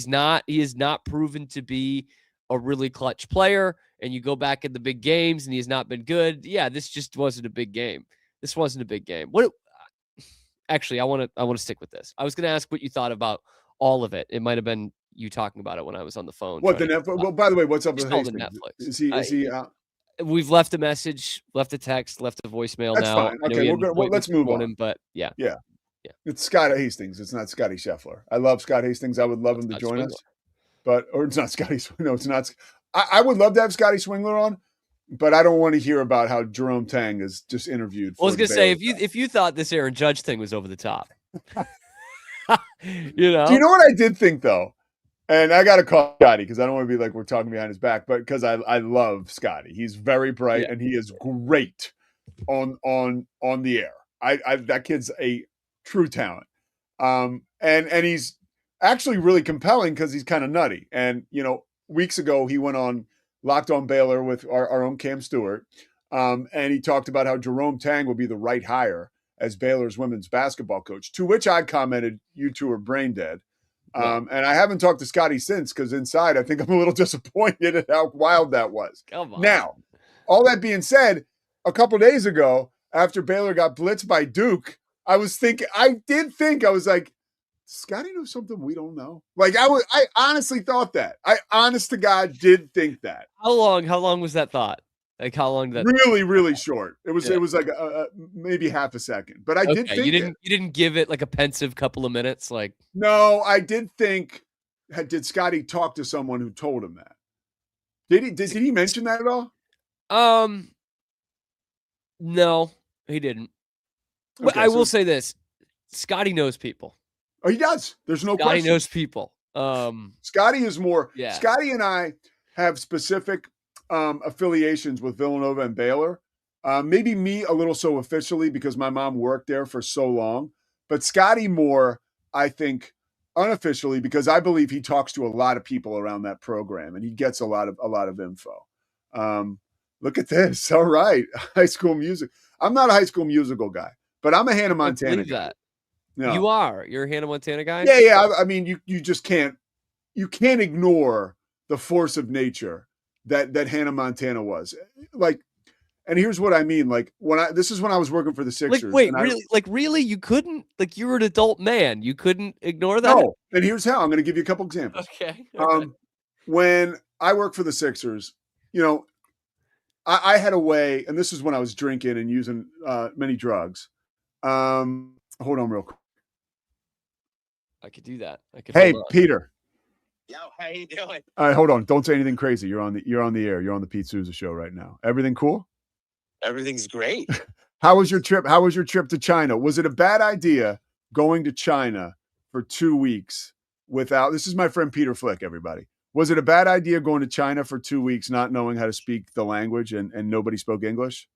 is not proven to be a really clutch player. And you go back in the big games and he has not been good. Yeah, this just wasn't a big game. This wasn't a big game. Actually, I want to stick with this. I was going to ask what you thought about all of it. It might have been you talking about it when I was on the phone. What, the Netflix? Well, by the way, what's up with Hastings? Netflix. Is he out? We've left a message, left a text, left a voicemail. That's now. Fine. Okay, let's move on. But yeah. It's Scott Hastings. It's not Scotty Scheffler. I love Scott Hastings. I would love him to join us. Or it's not Scotty. No, it's not. I would love to have Scotty Swingler on, but I don't want to hear about how Jerome Tang is just interviewed. I was going to say, if you thought this Aaron Judge thing was over the top, Do you know what I did think though? And I got to call Scotty because I don't want to be like we're talking behind his back, but because I love Scotty. He's very bright and he is great on the air. That kid's a true talent. And he's actually really compelling because he's kind of nutty. And weeks ago he went on Locked On Baylor with our own Cam Stewart. And he talked about how Jerome Tang would be the right hire as Baylor's women's basketball coach, to which I commented, you two are brain dead. And I haven't talked to Scotty since because inside I think I'm a little disappointed at how wild that was. Come on. Now, all that being said, a couple days ago, after Baylor got blitzed by Duke, I was like, Scotty knows something we don't know. Like I honestly thought that. I honest to God did think that. How long was that thought? Like how long that? Really, really short. It was like maybe half a second. But I did think you didn't give it like a pensive couple of minutes. Like no, I did think. Did Scotty talk to someone who told him that? Did he mention that at all? No, he didn't. But I will say this: Scotty knows people. Oh, he does. There's no question. Scotty knows people. Scotty is more. Yeah. Scotty and I have specific affiliations with Villanova and Baylor. Maybe me a little so officially because my mom worked there for so long, but Scotty more, I think, unofficially because I believe he talks to a lot of people around that program and he gets a lot of info. Look at this. All right. High School Music. I'm not a High School Musical guy, but I'm a Hannah Montana guy. That. No. You are. You're a Hannah Montana guy? Yeah. I mean, you just can't ignore the force of nature that Hannah Montana was. Like, and here's what I mean. Like this is when I was working for the Sixers. Like, wait, really? You couldn't, like, you're an adult man. You couldn't ignore that? No. And here's how. I'm going to give you a couple examples. Okay. When I worked for the Sixers, I had a way, and this is when I was drinking and using many drugs. Hold on real quick. I could do that. Hey, Peter. Yo, how you doing? All right, hold on. Don't say anything crazy. You're on the air. You're on the Pete Sousa show right now. Everything cool? Everything's great. How was your trip? How was your trip to China? Was it a bad idea going to China for 2 weeks without? This is my friend Peter Flick, everybody. Was it a bad idea going to China for 2 weeks, not knowing how to speak the language and nobody spoke English?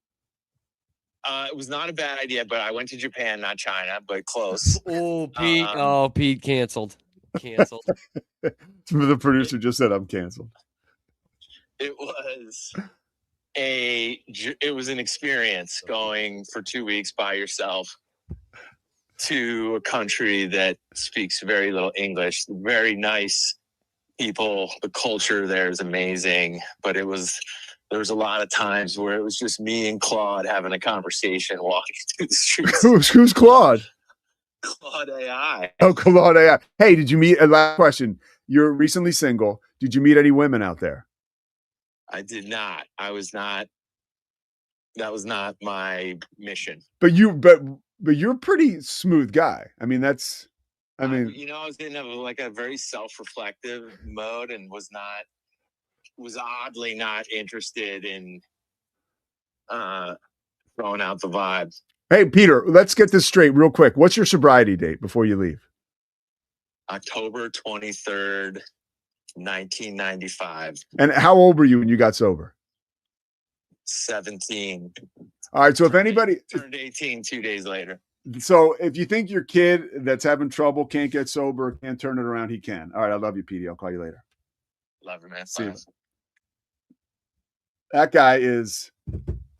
It was not a bad idea, but I went to Japan, not China, but close. Oh, Pete. Pete canceled. The producer just said I'm canceled. It was an experience going for 2 weeks by yourself to a country that speaks very little English. Very nice people. The culture there is amazing, but there was a lot of times where it was just me and Claude having a conversation walking through the streets. Who's Claude? Claude AI. Oh, Claude AI. Hey, did you meet? Last question. You're recently single. Did you meet any women out there? I did not. That was not my mission. But you're a pretty smooth guy. I mean, I was in a very self-reflective mode and was oddly not interested in throwing out the vibe. Hey, Peter, let's get this straight real quick. What's your sobriety date before you leave? October 23rd, 1995. And how old were you when you got sober? 17. All right. So if anybody turned 18 2 days later. So if you think your kid that's having trouble can't get sober, can't turn it around, he can. All right. I love you, Petey. I'll call you later. Love you, man. See you. Bye. That guy is.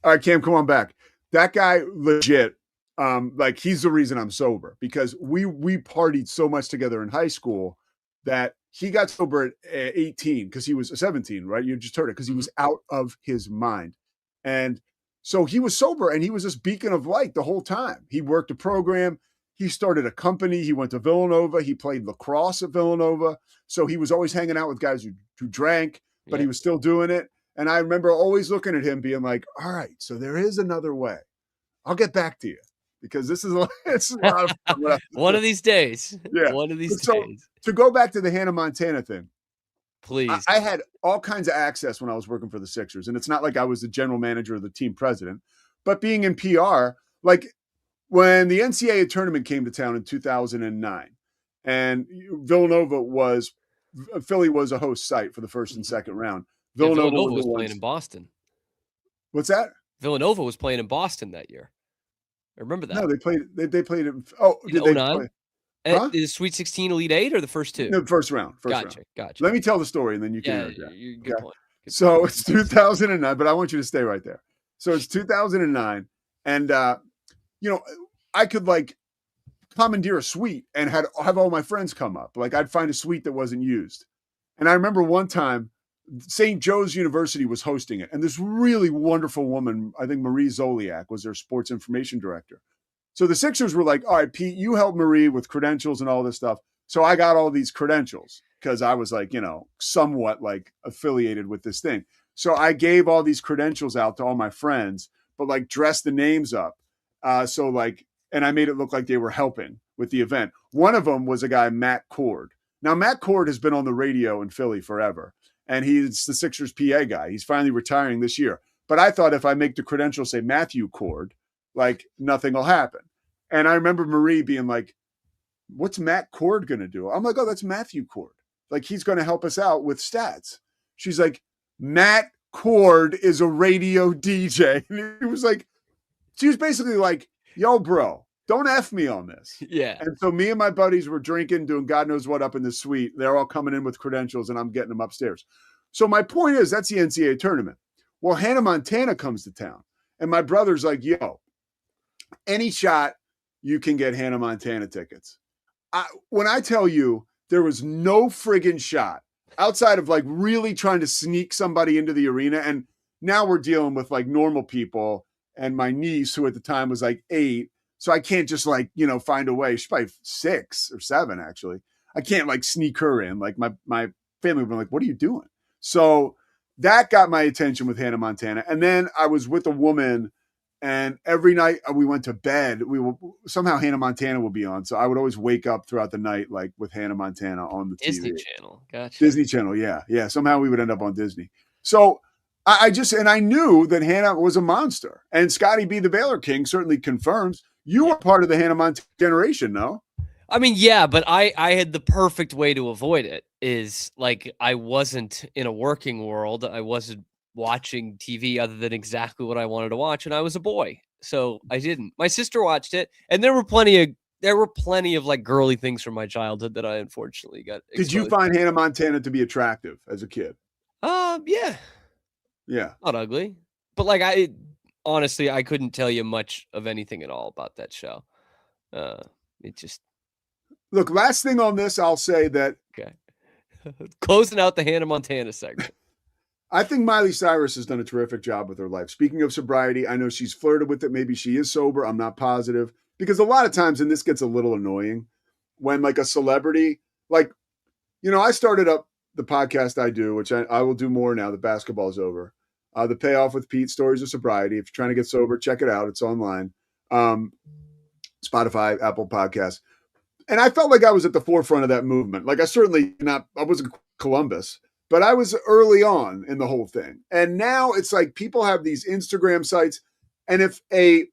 All right, Cam, come on back. That guy legit. Like he's the reason I'm sober because we partied so much together in high school that he got sober at 18 because he was 17, right? You just heard it because he was out of his mind. And so he was sober and he was this beacon of light the whole time. He worked a program. He started a company. He went to Villanova. He played lacrosse at Villanova. So he was always hanging out with guys who drank, but he was still doing it. And I remember always looking at him being like, all right, so there is another way. I'll get back to you because this is it's a lot of fun. One of these days. Yeah. One of these So days. to go back to the Hannah Montana thing, please. I had all kinds of access when I was working for the Sixers. And it's not like I was the general manager or the team president, but being in PR, like when the NCAA tournament came to town in 2009 and Philly was a host site for the first and second round. Villanova was playing in Boston. What's that? Villanova was playing in Boston that year. I remember that. No, they played in did they play? The Sweet 16 Elite 8 or the first two? No, first round. Gotcha. Let me tell the story and then you can. Good point. So it's 2009, but I want you to stay right there. So it's 2009, and I could like commandeer a suite and have all my friends come up. Like I'd find a suite that wasn't used, and I remember one time St. Joe's University was hosting it, and this really wonderful woman, I think Marie Zoliak, was their sports information director. So the Sixers were like, all right, Pete, you help Marie with credentials and all this stuff. So I got all these credentials because I was like, somewhat like affiliated with this thing. So I gave all these credentials out to all my friends, but like dressed the names up. And I made it look like they were helping with the event. One of them was a guy, Matt Cord. Now, Matt Cord has been on the radio in Philly forever, and he's the Sixers PA guy. He's finally retiring this year. But I thought if I make the credentials say Matthew Cord, like nothing will happen. And I remember Marie being like, what's Matt Cord going to do? I'm like, oh, that's Matthew Cord. Like, he's going to help us out with stats. She's like, Matt Cord is a radio DJ. And he was like, she was basically like, yo, bro, don't F me on this. Yeah. And so me and my buddies were drinking, doing God knows what up in the suite. They're all coming in with credentials and I'm getting them upstairs. So my point is, that's the NCAA tournament. Well, Hannah Montana comes to town. And my brother's like, yo, any shot you can get Hannah Montana tickets. When I tell you there was no friggin' shot outside of like really trying to sneak somebody into the arena. And now we're dealing with like normal people and my niece, who at the time was like 8. So I can't just like, find a way. She's probably 6 or 7, actually. I can't like sneak her in. Like my family would be like, what are you doing? So that got my attention with Hannah Montana. And then I was with a woman, and every night we went to bed, somehow Hannah Montana would be on. So I would always wake up throughout the night, like with Hannah Montana on the Disney TV. Channel. Gotcha. Disney Channel. Yeah. Yeah. Somehow we would end up on Disney. So I knew that Hannah was a monster, and Scotty B, the Baylor King, certainly confirms you were part of the Hannah Montana generation. No? I mean, yeah, but I had the perfect way to avoid it. Is like, I wasn't in a working world. I wasn't watching TV other than exactly what I wanted to watch, and I was a boy, so I didn't. My sister watched it, and there were plenty of like girly things from my childhood that I unfortunately got exposed. Did you find Hannah Montana to be attractive as a kid? Yeah, not ugly, but like honestly, I couldn't tell you much of anything at all about that show. It just look. Last thing on this, I'll say that okay. Closing out the Hannah Montana segment. I think Miley Cyrus has done a terrific job with her life. Speaking of sobriety, I know she's flirted with it. Maybe she is sober. I'm not positive, because a lot of times, and this gets a little annoying, when like a celebrity, like, I started up the podcast I do, which I will do more now that basketball's over. The Payoff with Pete, Stories of Sobriety. If you're trying to get sober, check it out. It's online. Spotify, Apple Podcasts. And I felt like I was at the forefront of that movement. Like I wasn't Columbus, but I was early on in the whole thing. And now it's like people have these Instagram sites, And if a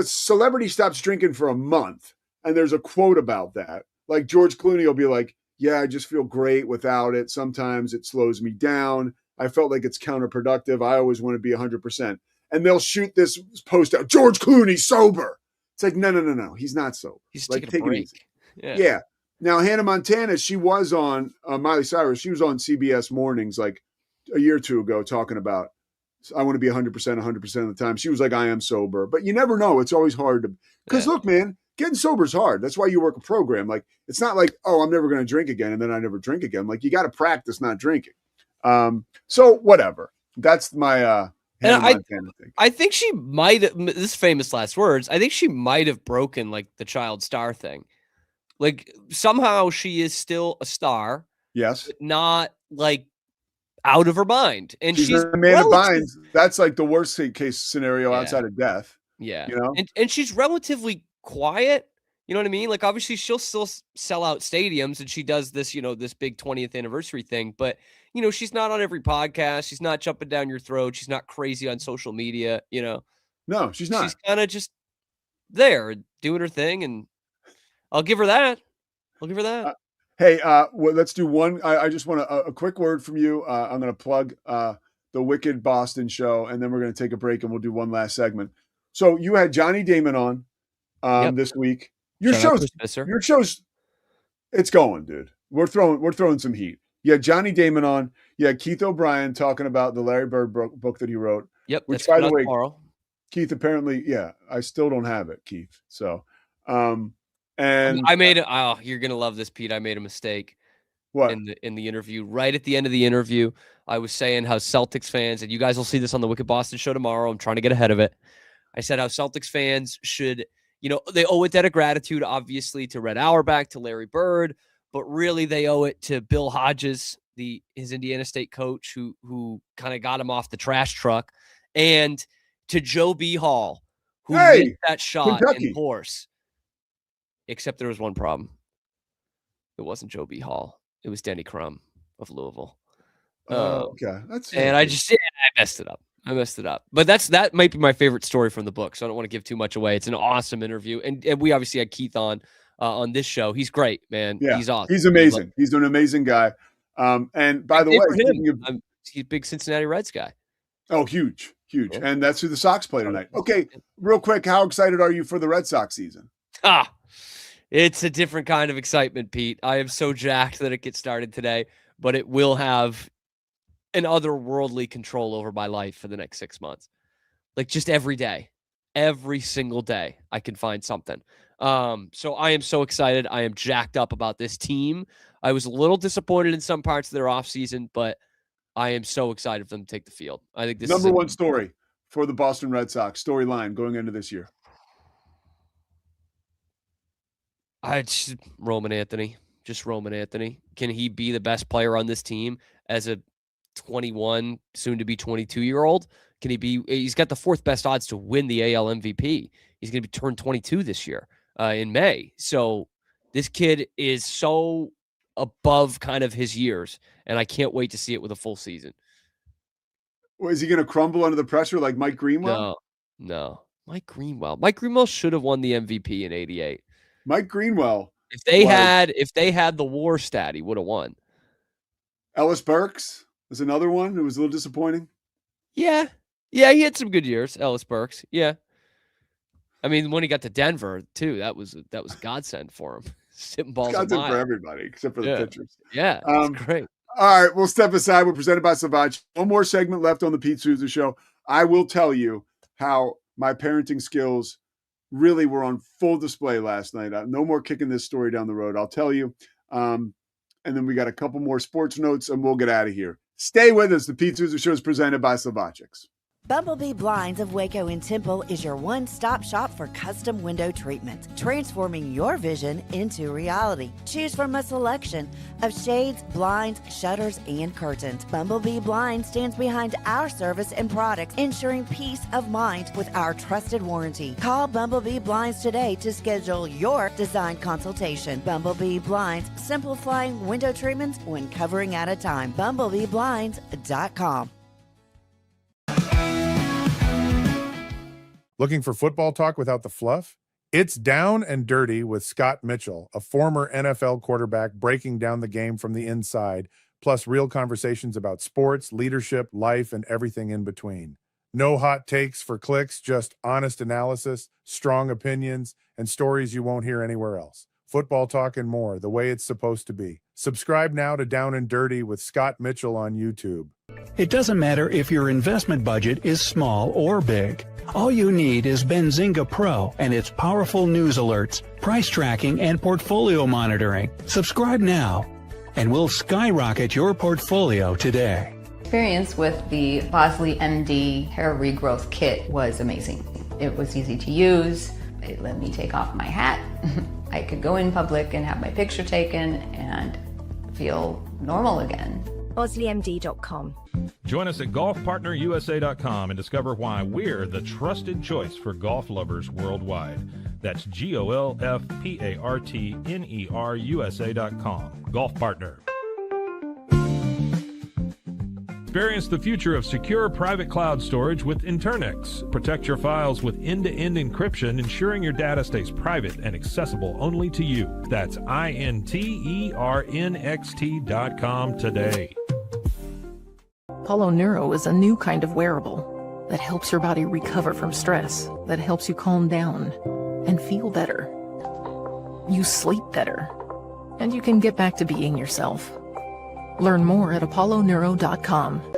celebrity stops drinking for a month and there's a quote about that, like George Clooney will be like, yeah, I just feel great without it. Sometimes it slows me down. I felt like it's counterproductive. I always want to be 100%. And they'll shoot this post out, George Clooney sober. It's like, no. He's not sober. He's like, taking a break. Yeah. Now, Hannah Montana, she was on Miley Cyrus. She was on CBS Mornings like a year or two ago talking about, I want to be 100% of the time. She was like, I am sober. But you never know. It's always hard to, because look, man, getting sober is hard. That's why you work a program. Like, it's not like, oh, I'm never going to drink again and then I never drink again. Like, you got to practice not drinking. So whatever. That's my Hannah Montana thing. I think she might have, this famous last words, I think she might have broken like the child star thing. Like somehow she is still a star. Yes. But not like out of her mind. And she's Amanda Bynes. That's like the worst case scenario outside of death. Yeah. You know? And she's relatively quiet. You know what I mean? Like obviously she'll still sell out stadiums and she does this, this big 20th anniversary thing, but she's not on every podcast. She's not jumping down your throat. She's not crazy on social media, No, she's not. She's kind of just there doing her thing. And I'll give her that. Hey, let's do one. I just want a quick word from you. I'm going to plug the Wicked Boston show, and then we're going to take a break and we'll do one last segment. So you had Johnny Damon on this week. Your show's, it's going, dude. We're throwing some heat. You had Johnny Damon on. You had Keith O'Brien talking about the Larry Bird book that he wrote. Yep. Which, by the way, Keith apparently, I still don't have it, Keith. So, and I made it. Oh, you're gonna love this, Pete. I made a mistake. What? In the interview? Right at the end of the interview, I was saying how Celtics fans, and you guys will see this on the Wicked Boston show tomorrow. I'm trying to get ahead of it. I said how Celtics fans should, they owe a debt of gratitude, obviously, to Red Auerbach, to Larry Bird, but really they owe it to Bill Hodges, his Indiana State coach, who kind of got him off the trash truck, and to Joe B. Hall, who missed that shot in force. Except there was one problem. It wasn't Joe B. Hall. It was Denny Crum of Louisville. Okay. I messed it up. But that might be my favorite story from the book, so I don't want to give too much away. It's an awesome interview. And we obviously had Keith on this show. He's great, man. Yeah, he's awesome. He's amazing. He's an amazing guy. And by the way, he's a big Cincinnati Reds guy. Oh, huge. Cool. And that's who the Sox play tonight. Okay, real quick, how excited are you for the Red Sox season? It's a different kind of excitement, Pete. I am so jacked that it gets started today, but it will have an otherworldly control over my life for the next 6 months. Like just every single day, I can find something. So I am so excited. I am jacked up about this team. I was a little disappointed in some parts of their offseason, but I am so excited for them to take the field. I think this number one story for the Boston Red Sox storyline going into this year. Just Roman Anthony. Can he be the best player on this team as a 21, soon to be 22-year-old? Can he be? He's got the fourth best odds to win the AL MVP. He's going to be turned 22 this year in May. So this kid is so above kind of his years, and I can't wait to see it with a full season. Well, is he going to crumble under the pressure like Mike Greenwell? No. Mike Greenwell should have won the MVP in '88. Mike Greenwell. If they had the WAR stat, he would have won. Ellis Burks was another one who was a little disappointing. Yeah, he had some good years, Ellis Burks. Yeah. I mean, when he got to Denver, too, that was godsend for him. Sitting balls godsend for everybody, except for the pitchers. Yeah, it's great. All right, we'll step aside. We're presented by Savage. One more segment left on the Pete Sousa Show. I will tell you how my parenting skills really were on full display last night. No more kicking this story down the road. I'll tell you. And then we got a couple more sports notes, and we'll get out of here. Stay with us. The Pete Sousa Show is presented by Slovakics. Bumblebee Blinds of Waco and Temple is your one-stop shop for custom window treatment, transforming your vision into reality. Choose from a selection of shades, blinds, shutters, and curtains. Bumblebee Blinds stands behind our service and products, ensuring peace of mind with our trusted warranty. Call Bumblebee Blinds today to schedule your design consultation. Bumblebee Blinds, simplifying window treatments one covering at a time. BumblebeeBlinds.com. Looking for football talk without the fluff? It's Down and Dirty with Scott Mitchell, a former NFL quarterback breaking down the game from the inside, plus real conversations about sports, leadership, life, and everything in between. No hot takes for clicks, just honest analysis, strong opinions, and stories you won't hear anywhere else. Football talk and more, the way it's supposed to be. Subscribe now to Down and Dirty with Scott Mitchell on YouTube. It doesn't matter if your investment budget is small or big. All you need is Benzinga Pro and its powerful news alerts, price tracking, and portfolio monitoring. Subscribe now, and we'll skyrocket your portfolio today. Experience with the Mosley MD hair regrowth kit was amazing. It was easy to use. It let me take off my hat. I could go in public and have my picture taken and feel normal again. MosleyMD.com. Join us at golfpartnerusa.com and discover why we're the trusted choice for golf lovers worldwide. That's GOLFPARTNERUSA.com. Golf Partner. Experience the future of secure private cloud storage with Internix. Protect your files with end-to-end encryption, ensuring your data stays private and accessible only to you. That's INTERNXT.com today. Apollo Neuro is a new kind of wearable that helps your body recover from stress, that helps you calm down and feel better. You sleep better, and you can get back to being yourself. Learn more at apolloneuro.com.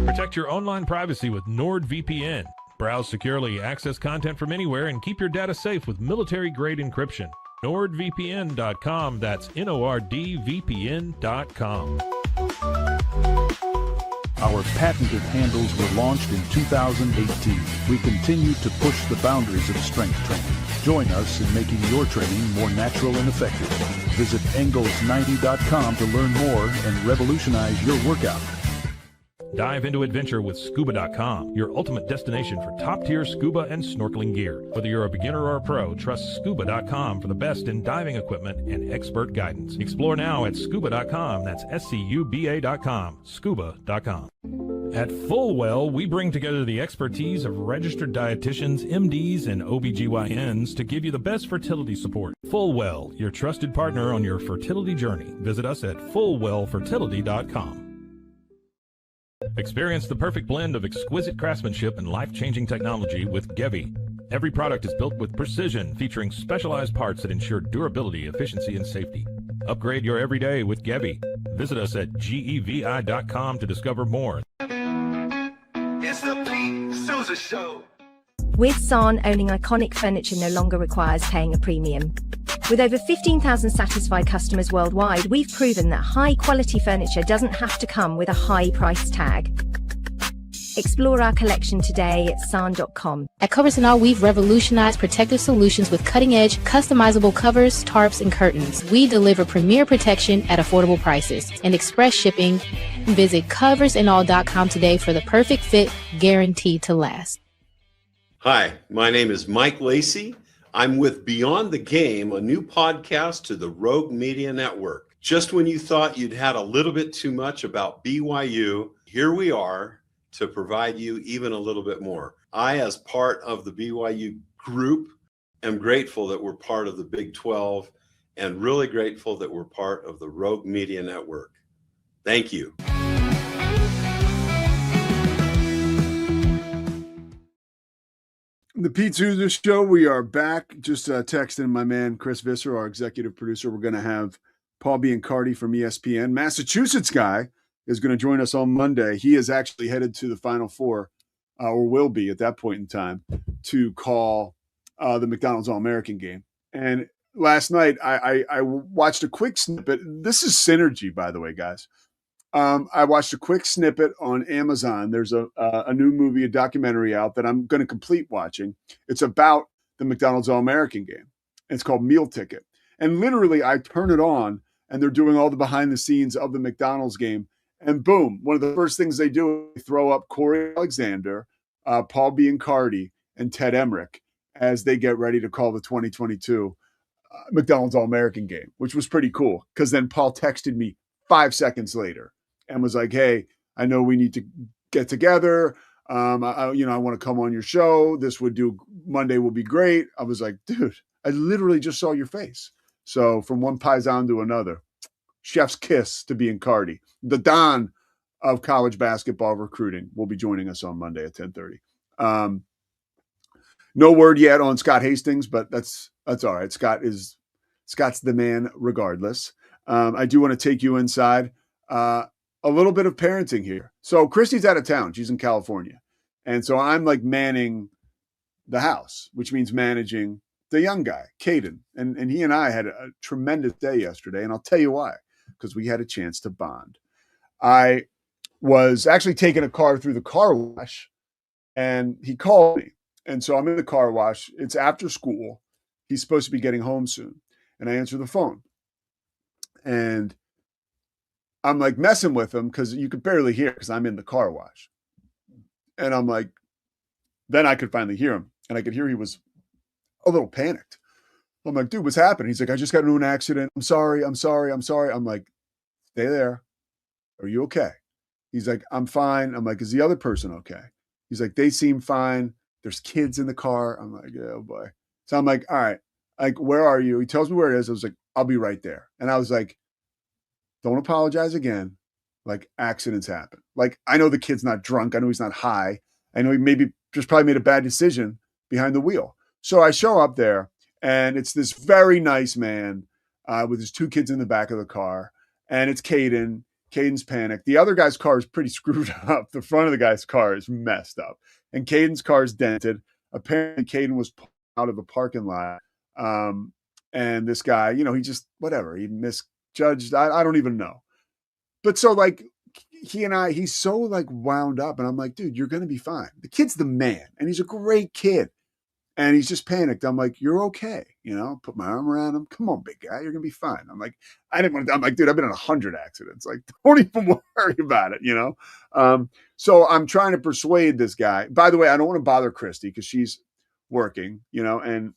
Protect your online privacy with NordVPN. Browse securely, access content from anywhere, and keep your data safe with military-grade encryption. NordVPN.com. That's NORDVPN.com. Our patented handles were launched in 2018. We continue to push the boundaries of strength training. Join us in making your training more natural and effective. Visit Angles90.com to learn more and revolutionize your workout. Dive into adventure with Scuba.com, your ultimate destination for top-tier scuba and snorkeling gear. Whether you're a beginner or a pro, trust Scuba.com for the best in diving equipment and expert guidance. Explore now at Scuba.com. That's SCUBA.com. Scuba.com. At Fullwell, we bring together the expertise of registered dietitians, MDs, and OBGYNs to give you the best fertility support. Fullwell, your trusted partner on your fertility journey. Visit us at FullwellFertility.com. Experience the perfect blend of exquisite craftsmanship and life-changing technology with Gevi. Every product is built with precision, featuring specialized parts that ensure durability, efficiency, and safety. Upgrade your everyday with Gevi. Visit us at GEVI.com to discover more. It's the Pete Sousa Show. With San, owning iconic furniture no longer requires paying a premium. With over 15,000 satisfied customers worldwide, we've proven that high-quality furniture doesn't have to come with a high price tag. Explore our collection today at san.com. At Covers & All, we've revolutionized protective solutions with cutting-edge, customizable covers, tarps, and curtains. We deliver premier protection at affordable prices and express shipping. Visit coversandall.com today for the perfect fit, guaranteed to last. Hi, my name is Mike Lacey. I'm with Beyond the Game, a new podcast to the Rogue Media Network. Just when you thought you'd had a little bit too much about BYU, here we are to provide you even a little bit more. I, as part of the BYU group, am grateful that we're part of the Big 12 and really grateful that we're part of the Rogue Media Network. Thank you. The Pete Sousa Show, we are back. Just texting my man Chris Visser, our executive producer. We're going to have Paul Biancardi from ESPN. Massachusetts guy is going to join us on Monday. He is actually headed to the Final Four, or will be at that point in time, to call the McDonald's All-American game. And last night, I watched a quick snippet. This is synergy, by the way, guys. I watched a quick snippet on Amazon. There's a new movie, a documentary out that I'm going to complete watching. It's about the McDonald's All-American game. It's called Meal Ticket. And literally, I turn it on, and they're doing all the behind the scenes of the McDonald's game. And boom, one of the first things they do is throw up Corey Alexander, Paul Biancardi, and Ted Emmerich as they get ready to call the 2022 McDonald's All-American game, which was pretty cool. Because then Paul texted me 5 seconds later and was like, hey, I know we need to get together. I want to come on your show. Monday will be great. I was like, dude, I literally just saw your face. So from one paisan to another, chef's kiss to being Cardi. The Don of college basketball recruiting will be joining us on Monday at 10:30. No word yet on Scott Hastings, but that's all right. Scott's the man regardless. I do want to take you inside a little bit of parenting here. So Christy's out of town. She's in California. And so I'm like manning the house, which means managing the young guy, Caden. And he and I had a tremendous day yesterday. And I'll tell you why, because we had a chance to bond. I was actually taking a car through the car wash and he called me. And so I'm in the car wash. It's after school. He's supposed to be getting home soon. And I answer the phone. And I'm like messing with him because you could barely hear because I'm in the car wash. And I'm like, then I could finally hear him. And I could hear he was a little panicked. I'm like, dude, what's happening? He's like, I just got into an accident. I'm sorry. I'm like, stay there. Are you okay? He's like, I'm fine. I'm like, is the other person okay? He's like, they seem fine. There's kids in the car. I'm like, yeah, oh boy. So I'm like, all right, like, where are you? He tells me where it is. I was like, I'll be right there. And I was like, don't apologize again. Like, accidents happen. Like, I know the kid's not drunk. I know he's not high. I know he maybe just probably made a bad decision behind the wheel. So I show up there and it's this very nice man with his two kids in the back of the car. And it's Caden. Caden's panicked. The other guy's car is pretty screwed up. The front of the guy's car is messed up. And Caden's car is dented. Apparently, Caden was pulled out of a parking lot. And this guy, he just, whatever, he misjudged. I don't even know. But so, like, he's so, like, wound up. And I'm like, dude, you're going to be fine. The kid's the man. And he's a great kid. And he's just panicked. I'm like, you're okay. Put my arm around him. Come on, big guy. You're going to be fine. I'm like, I'm like, dude, I've been in 100 accidents. Like, don't even worry about it, So I'm trying to persuade this guy. By the way, I don't want to bother Christy because she's working, and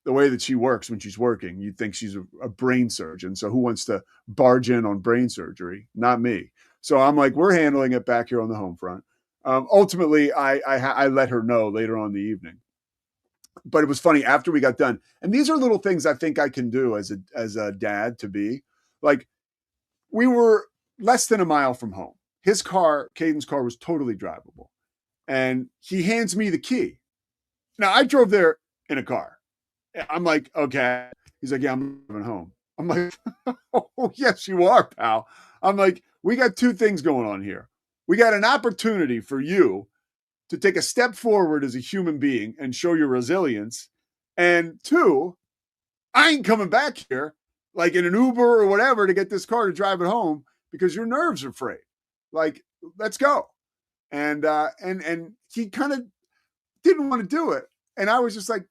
the way that she works when she's working, you'd think she's a brain surgeon. So who wants to barge in on brain surgery? Not me. So I'm like, we're handling it back here on the home front. Ultimately, I let her know later on in the evening. But it was funny after we got done. And these are little things I think I can do as a dad to be. Like, we were less than a mile from home. His car, Caden's car, was totally drivable. And he hands me the key. Now, I drove there in a car. I'm like, okay. He's like, yeah, I'm driving home. I'm like, oh, yes, you are, pal. I'm like, we got two things going on here. We got an opportunity for you to take a step forward as a human being and show your resilience. And two, I ain't coming back here like in an Uber or whatever to get this car to drive it home because your nerves are frayed. Like, let's go. And he kind of didn't want to do it. And I was just like,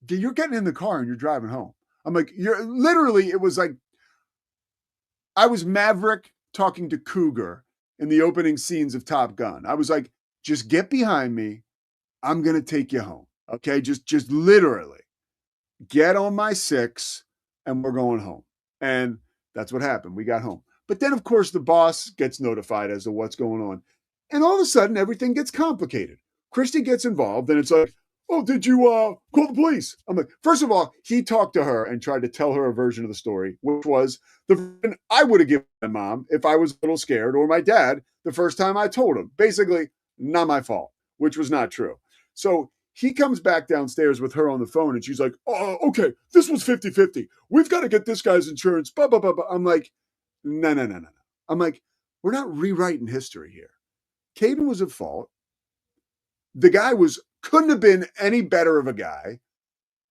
you're getting in the car and you're driving home. I'm like, it was like, I was Maverick talking to Cougar in the opening scenes of Top Gun. I was like, just get behind me. I'm going to take you home. Okay. Just literally get on my 6 and we're going home. And that's what happened. We got home. But then, of course, the boss gets notified as to what's going on. And all of a sudden, everything gets complicated. Christy gets involved and it's like, oh, did you call the police? I'm like, first of all, he talked to her and tried to tell her a version of the story, which was the version I would have given my mom if I was a little scared, or my dad the first time I told him. Basically, not my fault, which was not true. So he comes back downstairs with her on the phone and she's like, oh, okay, this was 50-50. We've got to get this guy's insurance. Blah, blah, blah, blah. I'm like, no. I'm like, we're not rewriting history here. Caden was at fault. The guy couldn't have been any better of a guy.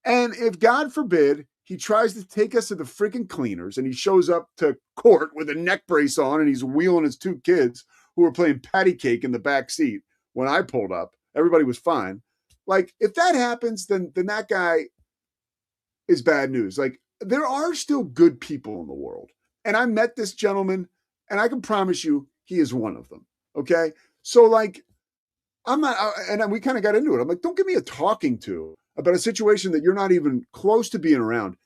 And if, God forbid, he tries to take us to the freaking cleaners and he shows up to court with a neck brace on and he's wheeling his two kids who were playing patty cake in the back seat when I pulled up, everybody was fine. Like, if that happens, then that guy is bad news. Like, there are still good people in the world. And I met this gentleman and I can promise you he is one of them. Okay. So, like, I'm not, and we kind of got into it. I'm like, don't give me a talking to about a situation that you're not even close to being around.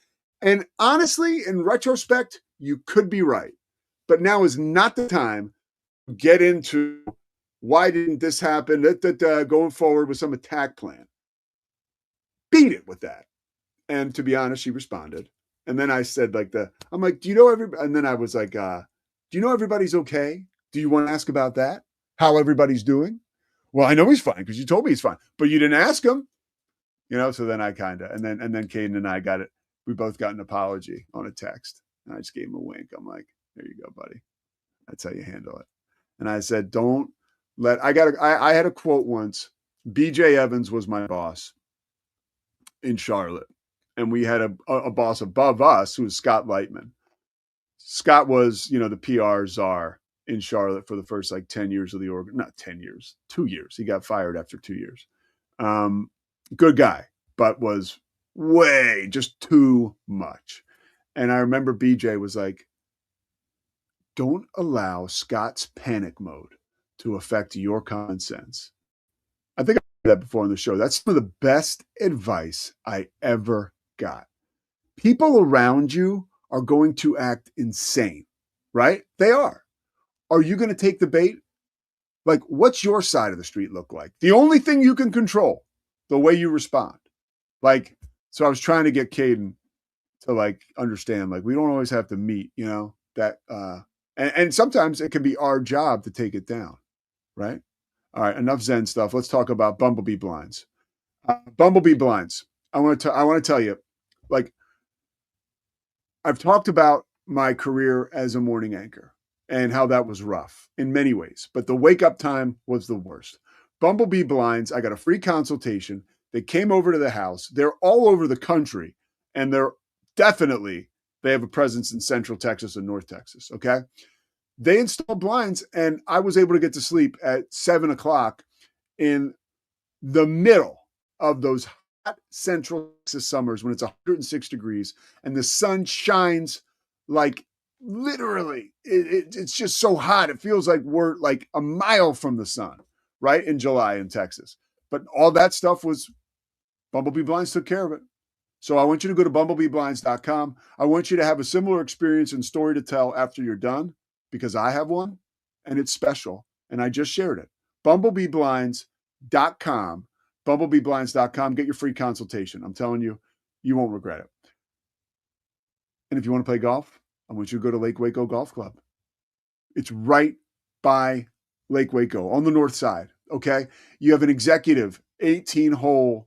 And honestly, in retrospect, you could be right. But now is not the time to get into Why didn't this happen? Going forward with some attack plan. Beat it with that. And to be honest, she responded. And then I said I'm like, do you know everybody? And then I was like, do you know everybody's okay? Do you want to ask about that? How everybody's doing? Well, I know he's fine because you told me he's fine, but you didn't ask him. So then I and then Caden and I got it. We both got an apology on a text. And I just gave him a wink. I'm like, there you go, buddy. That's how you handle it. And I said, I had a quote once. BJ Evans was my boss in Charlotte. And we had a boss above us who was Scott Lightman. Scott was, the PR czar in Charlotte for the first 10 years of the org. Not 10 years, 2 years. He got fired after 2 years. Good guy, but was way just too much. And I remember BJ was like, don't allow Scott's panic mode to affect your common sense. I think I said that before on the show. That's some of the best advice I ever got. People around you are going to act insane, right? They are. Are you going to take the bait? What's your side of the street look like? The only thing you can control, the way you respond. So I was trying to get Caden to understand, we don't always have to meet, that, and sometimes it can be our job to take it down, right? All right, enough Zen stuff. Let's talk about Bumblebee blinds. Bumblebee blinds. I want to tell you, I've talked about my career as a morning anchor and how that was rough in many ways, but the wake up time was the worst. Bumblebee blinds, I got a free consultation. They came over to the house. They're all over the country, and they have a presence in Central Texas and North Texas, okay? They installed blinds, and I was able to get to sleep at 7 o'clock in the middle of those hot Central Texas summers when it's 106 degrees and the sun shines literally. It's just so hot. It feels like we're a mile from the sun, right? In July in Texas. But all that stuff was Bumblebee Blinds took care of it. So I want you to go to bumblebeeblinds.com. I want you to have a similar experience and story to tell after you're done, because I have one and it's special. And I just shared it. Bumblebeeblinds.com. Bumblebeeblinds.com. Get your free consultation. I'm telling you, you won't regret it. And if you want to play golf, I want you to go to Lake Waco Golf Club. It's right by Lake Waco on the north side. Okay. You have an executive 18-hole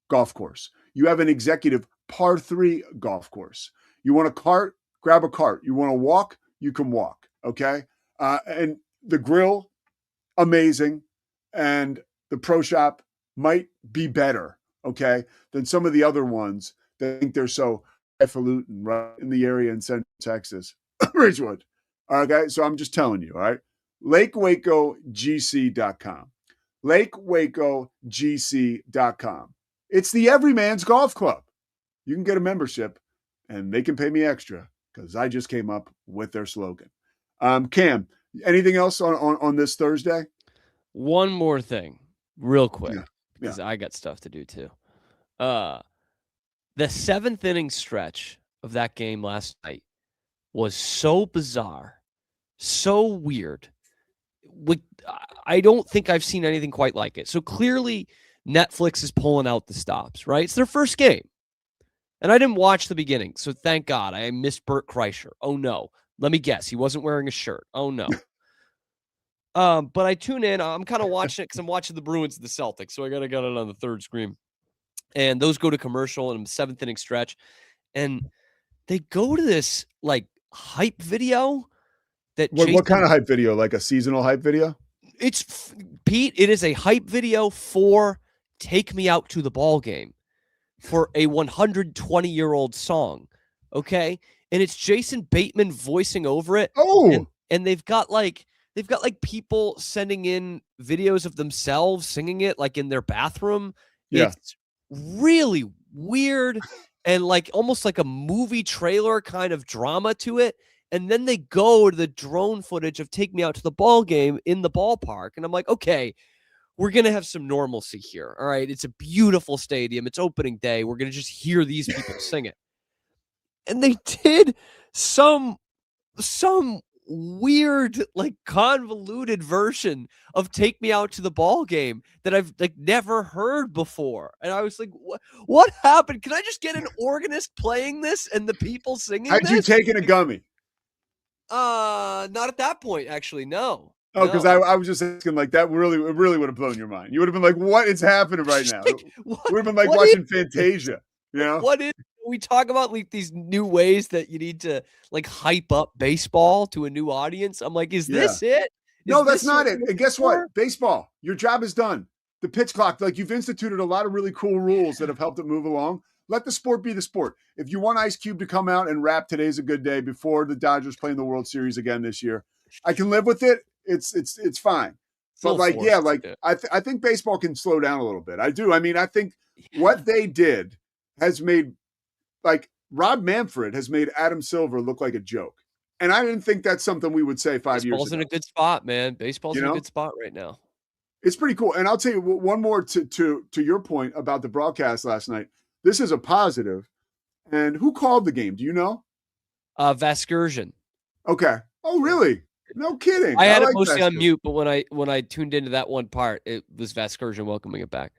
golf course. You have an executive par 3 golf course. You want a cart? Grab a cart. You want to walk? You can walk. Okay. And the grill, amazing. And the pro shop might be better, okay, than some of the other ones that think they're so highfalutin right in the area in Central Texas. Ridgewood. Okay. So I'm just telling you, all right. LakeWacoGC.com. LakeWacoGC.com. It's the Everyman's Golf Club. You can get a membership and they can pay me extra because I just came up with their slogan. Cam, anything else on this Thursday? One more thing, real quick, because I got stuff to do too. The 7th inning stretch of that game last night was so bizarre, so weird. I don't think I've seen anything quite like it. So clearly Netflix is pulling out the stops, right? It's their first game. And I didn't watch the beginning, so thank God. I missed Bert Kreischer. Oh, no. Let me guess. He wasn't wearing a shirt. Oh, no. But I tune in. I'm kind of watching it because I'm watching the Bruins and the Celtics, so I got it on the third screen. And those go to commercial in the 7th inning stretch. And they go to this, hype video. What kind of hype video? Like a seasonal hype video? It's, Pete, it is a hype video for Take Me Out to the Ball Game. For a 120-year-old song, okay? And it's Jason Bateman voicing over it. Oh, and they've got people sending in videos of themselves singing it in their bathroom. Yeah. It's really weird and almost like a movie trailer kind of drama to it. And then they go to the drone footage of Take Me Out to the Ball Game in the ballpark, and I'm like, okay, we're going to have some normalcy here. All right. It's a beautiful stadium. It's opening day. We're going to just hear these people sing it. And they did some weird, like convoluted version of "Take Me Out to the Ball Game" that I've like never heard before. And I was like, what happened? Can I just get an organist playing this and the people singing Had this? you taken a gummy? Not at that point, actually. No. Oh, because I was just asking, like, that really would have blown your mind. You would have been like, what is happening right now? It would have been like watching Fantasia, you know? What is, we talk about like these new ways that you need to like hype up baseball to a new audience. I'm like, is this it? No, that's not it. And guess what? Baseball, your job is done. The pitch clock, like you've instituted a lot of really cool rules that have helped it move along. Let the sport be the sport. If you want Ice Cube to come out and rap "Today's a Good Day" before the Dodgers play in the World Series again this year, I can live with it. It's fine. But like, yeah, like I think baseball can slow down a little bit. I do. I mean, I think what they did has made, like, Rob Manfred has made Adam Silver look like a joke. And I didn't think that's something we would say 5 years ago. Baseball's in a good spot, man. Baseball's in a good spot right now. It's pretty cool. And I'll tell you one more to your point about the broadcast last night. This is a positive. And who called the game? Do you know? Vasgersian. Okay. Oh, really? No kidding. I had it like mostly on Vasgersian. mute, but when I tuned into that one part, it was Vasgersian welcoming it back.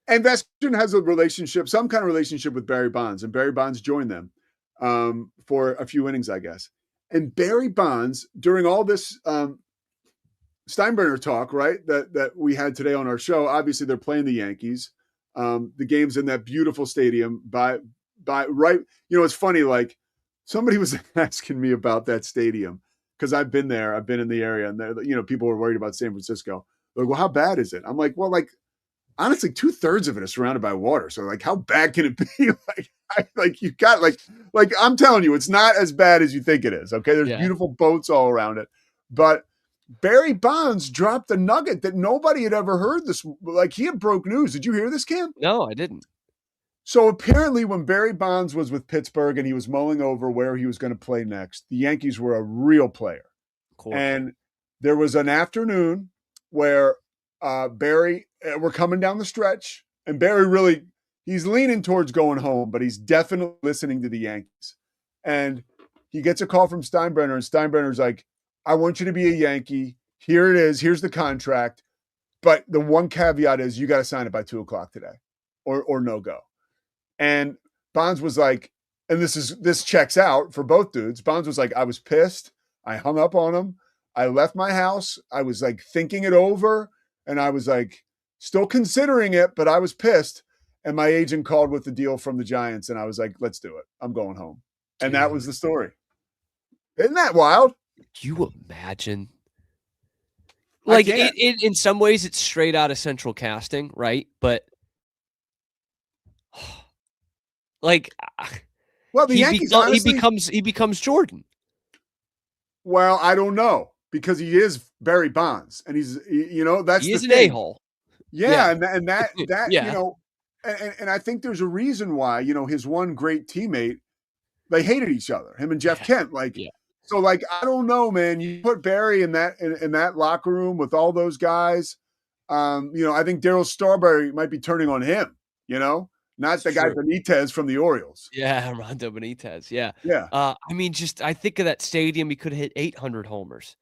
And Vasgersian has a relationship, some kind of relationship with Barry Bonds, and Barry Bonds joined them for a few innings, I guess. And Barry Bonds, during all this Steinbrenner talk, right, that we had today on our show, obviously they're playing the Yankees. The game's in that beautiful stadium by right. You know, it's funny, like somebody was asking me about that stadium because I've been there, I've been in the area, and you know, people were worried about San Francisco. They're like, well, how bad is it? I'm like, well, like, honestly, 2/3 of it is surrounded by water. So like, how bad can it be? like you got like I'm telling you, it's not as bad as you think it is. Okay. There's beautiful boats all around it. But Barry Bonds dropped a nugget that nobody had ever heard this. Like, he had broke news. Did you hear this, Cam? No, I didn't. So apparently when Barry Bonds was with Pittsburgh and he was mulling over where he was going to play next, the Yankees were a real player. Cool. And there was an afternoon where Barry, we're coming down the stretch, and Barry really, he's leaning towards going home, but he's definitely listening to the Yankees. And he gets a call from Steinbrenner, and Steinbrenner's like, I want you to be a Yankee. Here it is. Here's the contract. But the one caveat is you got to sign it by 2:00 today or no go. And Bonds was like, and this checks out for both dudes. Bonds was like, I was pissed. I hung up on him. I left my house. I was like thinking it over. And I was like, still considering it, but I was pissed. And my agent called with the deal from the Giants. And I was like, let's do it. I'm going home. And that was the story. Isn't that wild? Do you imagine? Like, in some ways, it's straight out of Central Casting, right? But like, well, the Yankees honestly, he becomes Jordan. Well, I don't know, because he is Barry Bonds, and he's, you know, that's he the is an thing. a-hole. Yeah, and that Yeah. you know, and I think there's a reason why, you know, his one great teammate, they hated each other, him and Jeff Kent, like. Yeah. So, like, I don't know, man. You put Barry in that locker room with all those guys. You know, I think Darryl Strawberry might be turning on him. You know, not the guy Benitez from the Orioles. Yeah, Rondo Benitez. Yeah, yeah. I mean, just I think of that stadium. He could have hit 800 homers.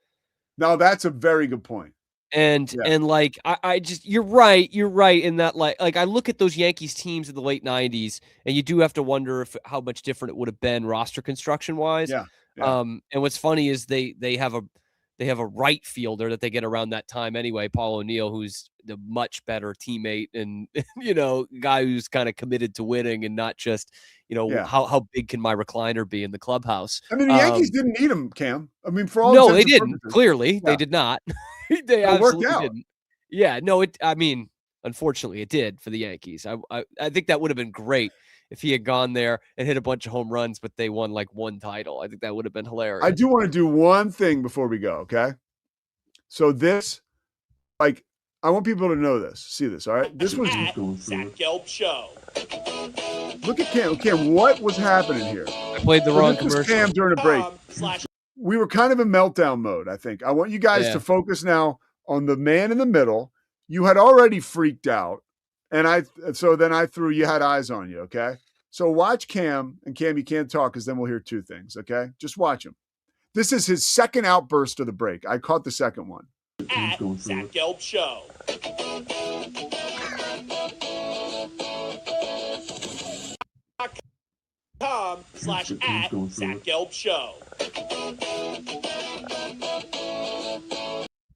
No, that's a very good point. And like I just you're right in that like I look at those Yankees teams in the late 90s, and you do have to wonder how much different it would have been roster construction wise. Yeah. And what's funny is they have a right fielder that they get around that time anyway, Paul O'Neill, who's the much better teammate and you know, guy who's kind of committed to winning and not just, you know, how big can my recliner be in the clubhouse. I mean, the Yankees didn't need him, Cam. I mean, for all no, they didn't. Clearly, they did not. They absolutely worked out. Didn't. Yeah, no, I mean, unfortunately, it did for the Yankees. I think that would have been great if he had gone there and hit a bunch of home runs, but they won like one title. I think that would have been hilarious. I do want to do one thing before we go, okay? So this, like, I want people to know this, see this, all right? This was Zach Gelb Show. Look at Cam. Cam, what was happening here? I played the wrong commercial. Cam during a break. We were kind of in meltdown mode, I think. I want you guys to focus now on the man in the middle. You had already freaked out. And so then I threw, you had eyes on you, okay? So watch Cam, and Cam, you can't talk because then we'll hear two things, okay? Just watch him. This is his second outburst of the break. I caught the second one. At Zach Gelb Show. .com/@Zach Gelb Show.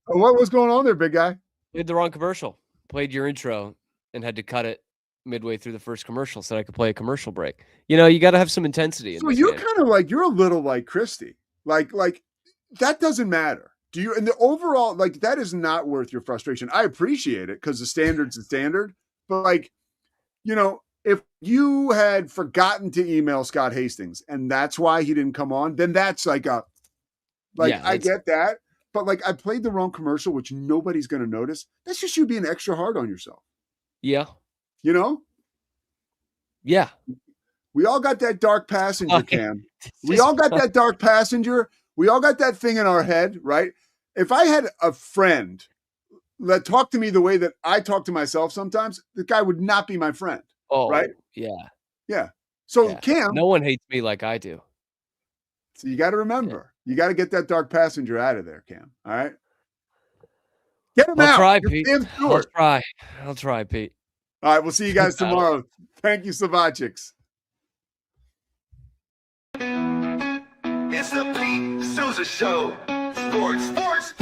What was going on there, big guy? Played the wrong commercial. Played your intro and had to cut it midway through the first commercial so I could play a commercial break. You know, you got to have some intensity. So you're kind of like, you're a little like Christy. Like that doesn't matter. Do you? And the overall, like, that is not worth your frustration. I appreciate it because the standard's the standard. But like, you know, if you had forgotten to email Scott Hastings and that's why he didn't come on, then that's like I get that. But like, I played the wrong commercial, which nobody's going to notice. That's just you being extra hard on yourself. Yeah. You know? Yeah. We all got that dark passenger, Cam. We all got that dark passenger. We all got that thing in our head, right? If I had a friend that talked to me the way that I talk to myself sometimes, the guy would not be my friend. Oh, right? Yeah. Yeah. So Yeah. Cam. No one hates me like I do. So you got to remember, you got to get that dark passenger out of there, Cam. All right. Get him out. I'll try, You're Pete. damn sure. I'll try, Pete. All right. We'll see you guys tomorrow. Thank you, Savachiks. It's the Pete Sousa Show. Sports.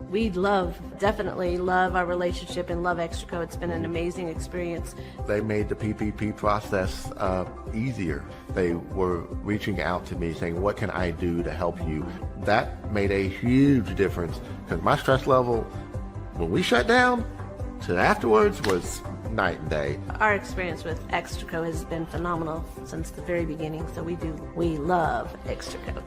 We definitely love our relationship and love Extraco. It's been an amazing experience. They made the PPP process easier. They were reaching out to me saying, what can I do to help you? That made a huge difference because my stress level, when we shut down, to afterwards was night and day. Our experience with Extraco has been phenomenal since the very beginning. So we love Extraco.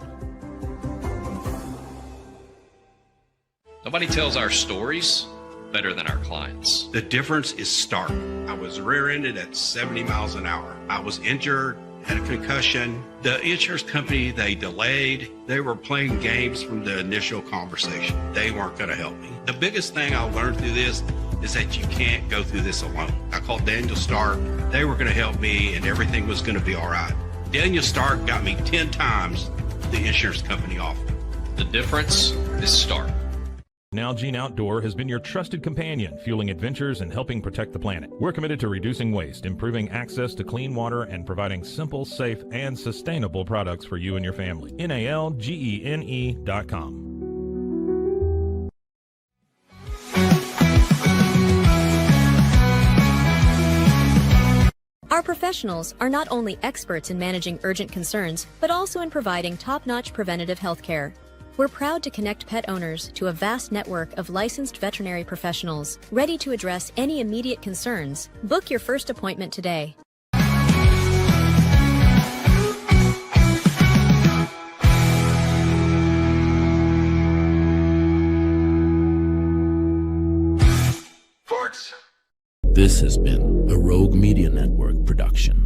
Nobody tells our stories better than our clients. The difference is stark. I was rear-ended at 70 miles an hour. I was injured, had a concussion. The insurance company, they delayed. They were playing games from the initial conversation. They weren't going to help me. The biggest thing I learned through this is that you can't go through this alone. I called Daniel Stark. They were going to help me and everything was going to be all right. Daniel Stark got me 10 times the insurance company offered. The difference is stark. Nalgene Outdoor has been your trusted companion, fueling adventures and helping protect the planet. We're committed to reducing waste, improving access to clean water, and providing simple, safe, and sustainable products for you and your family. NALGENE.com. Our professionals are not only experts in managing urgent concerns, but also in providing top-notch preventative health care. We're proud to connect pet owners to a vast network of licensed veterinary professionals, ready to address any immediate concerns. Book your first appointment today. Sports. This has been a Rogue Media Network production.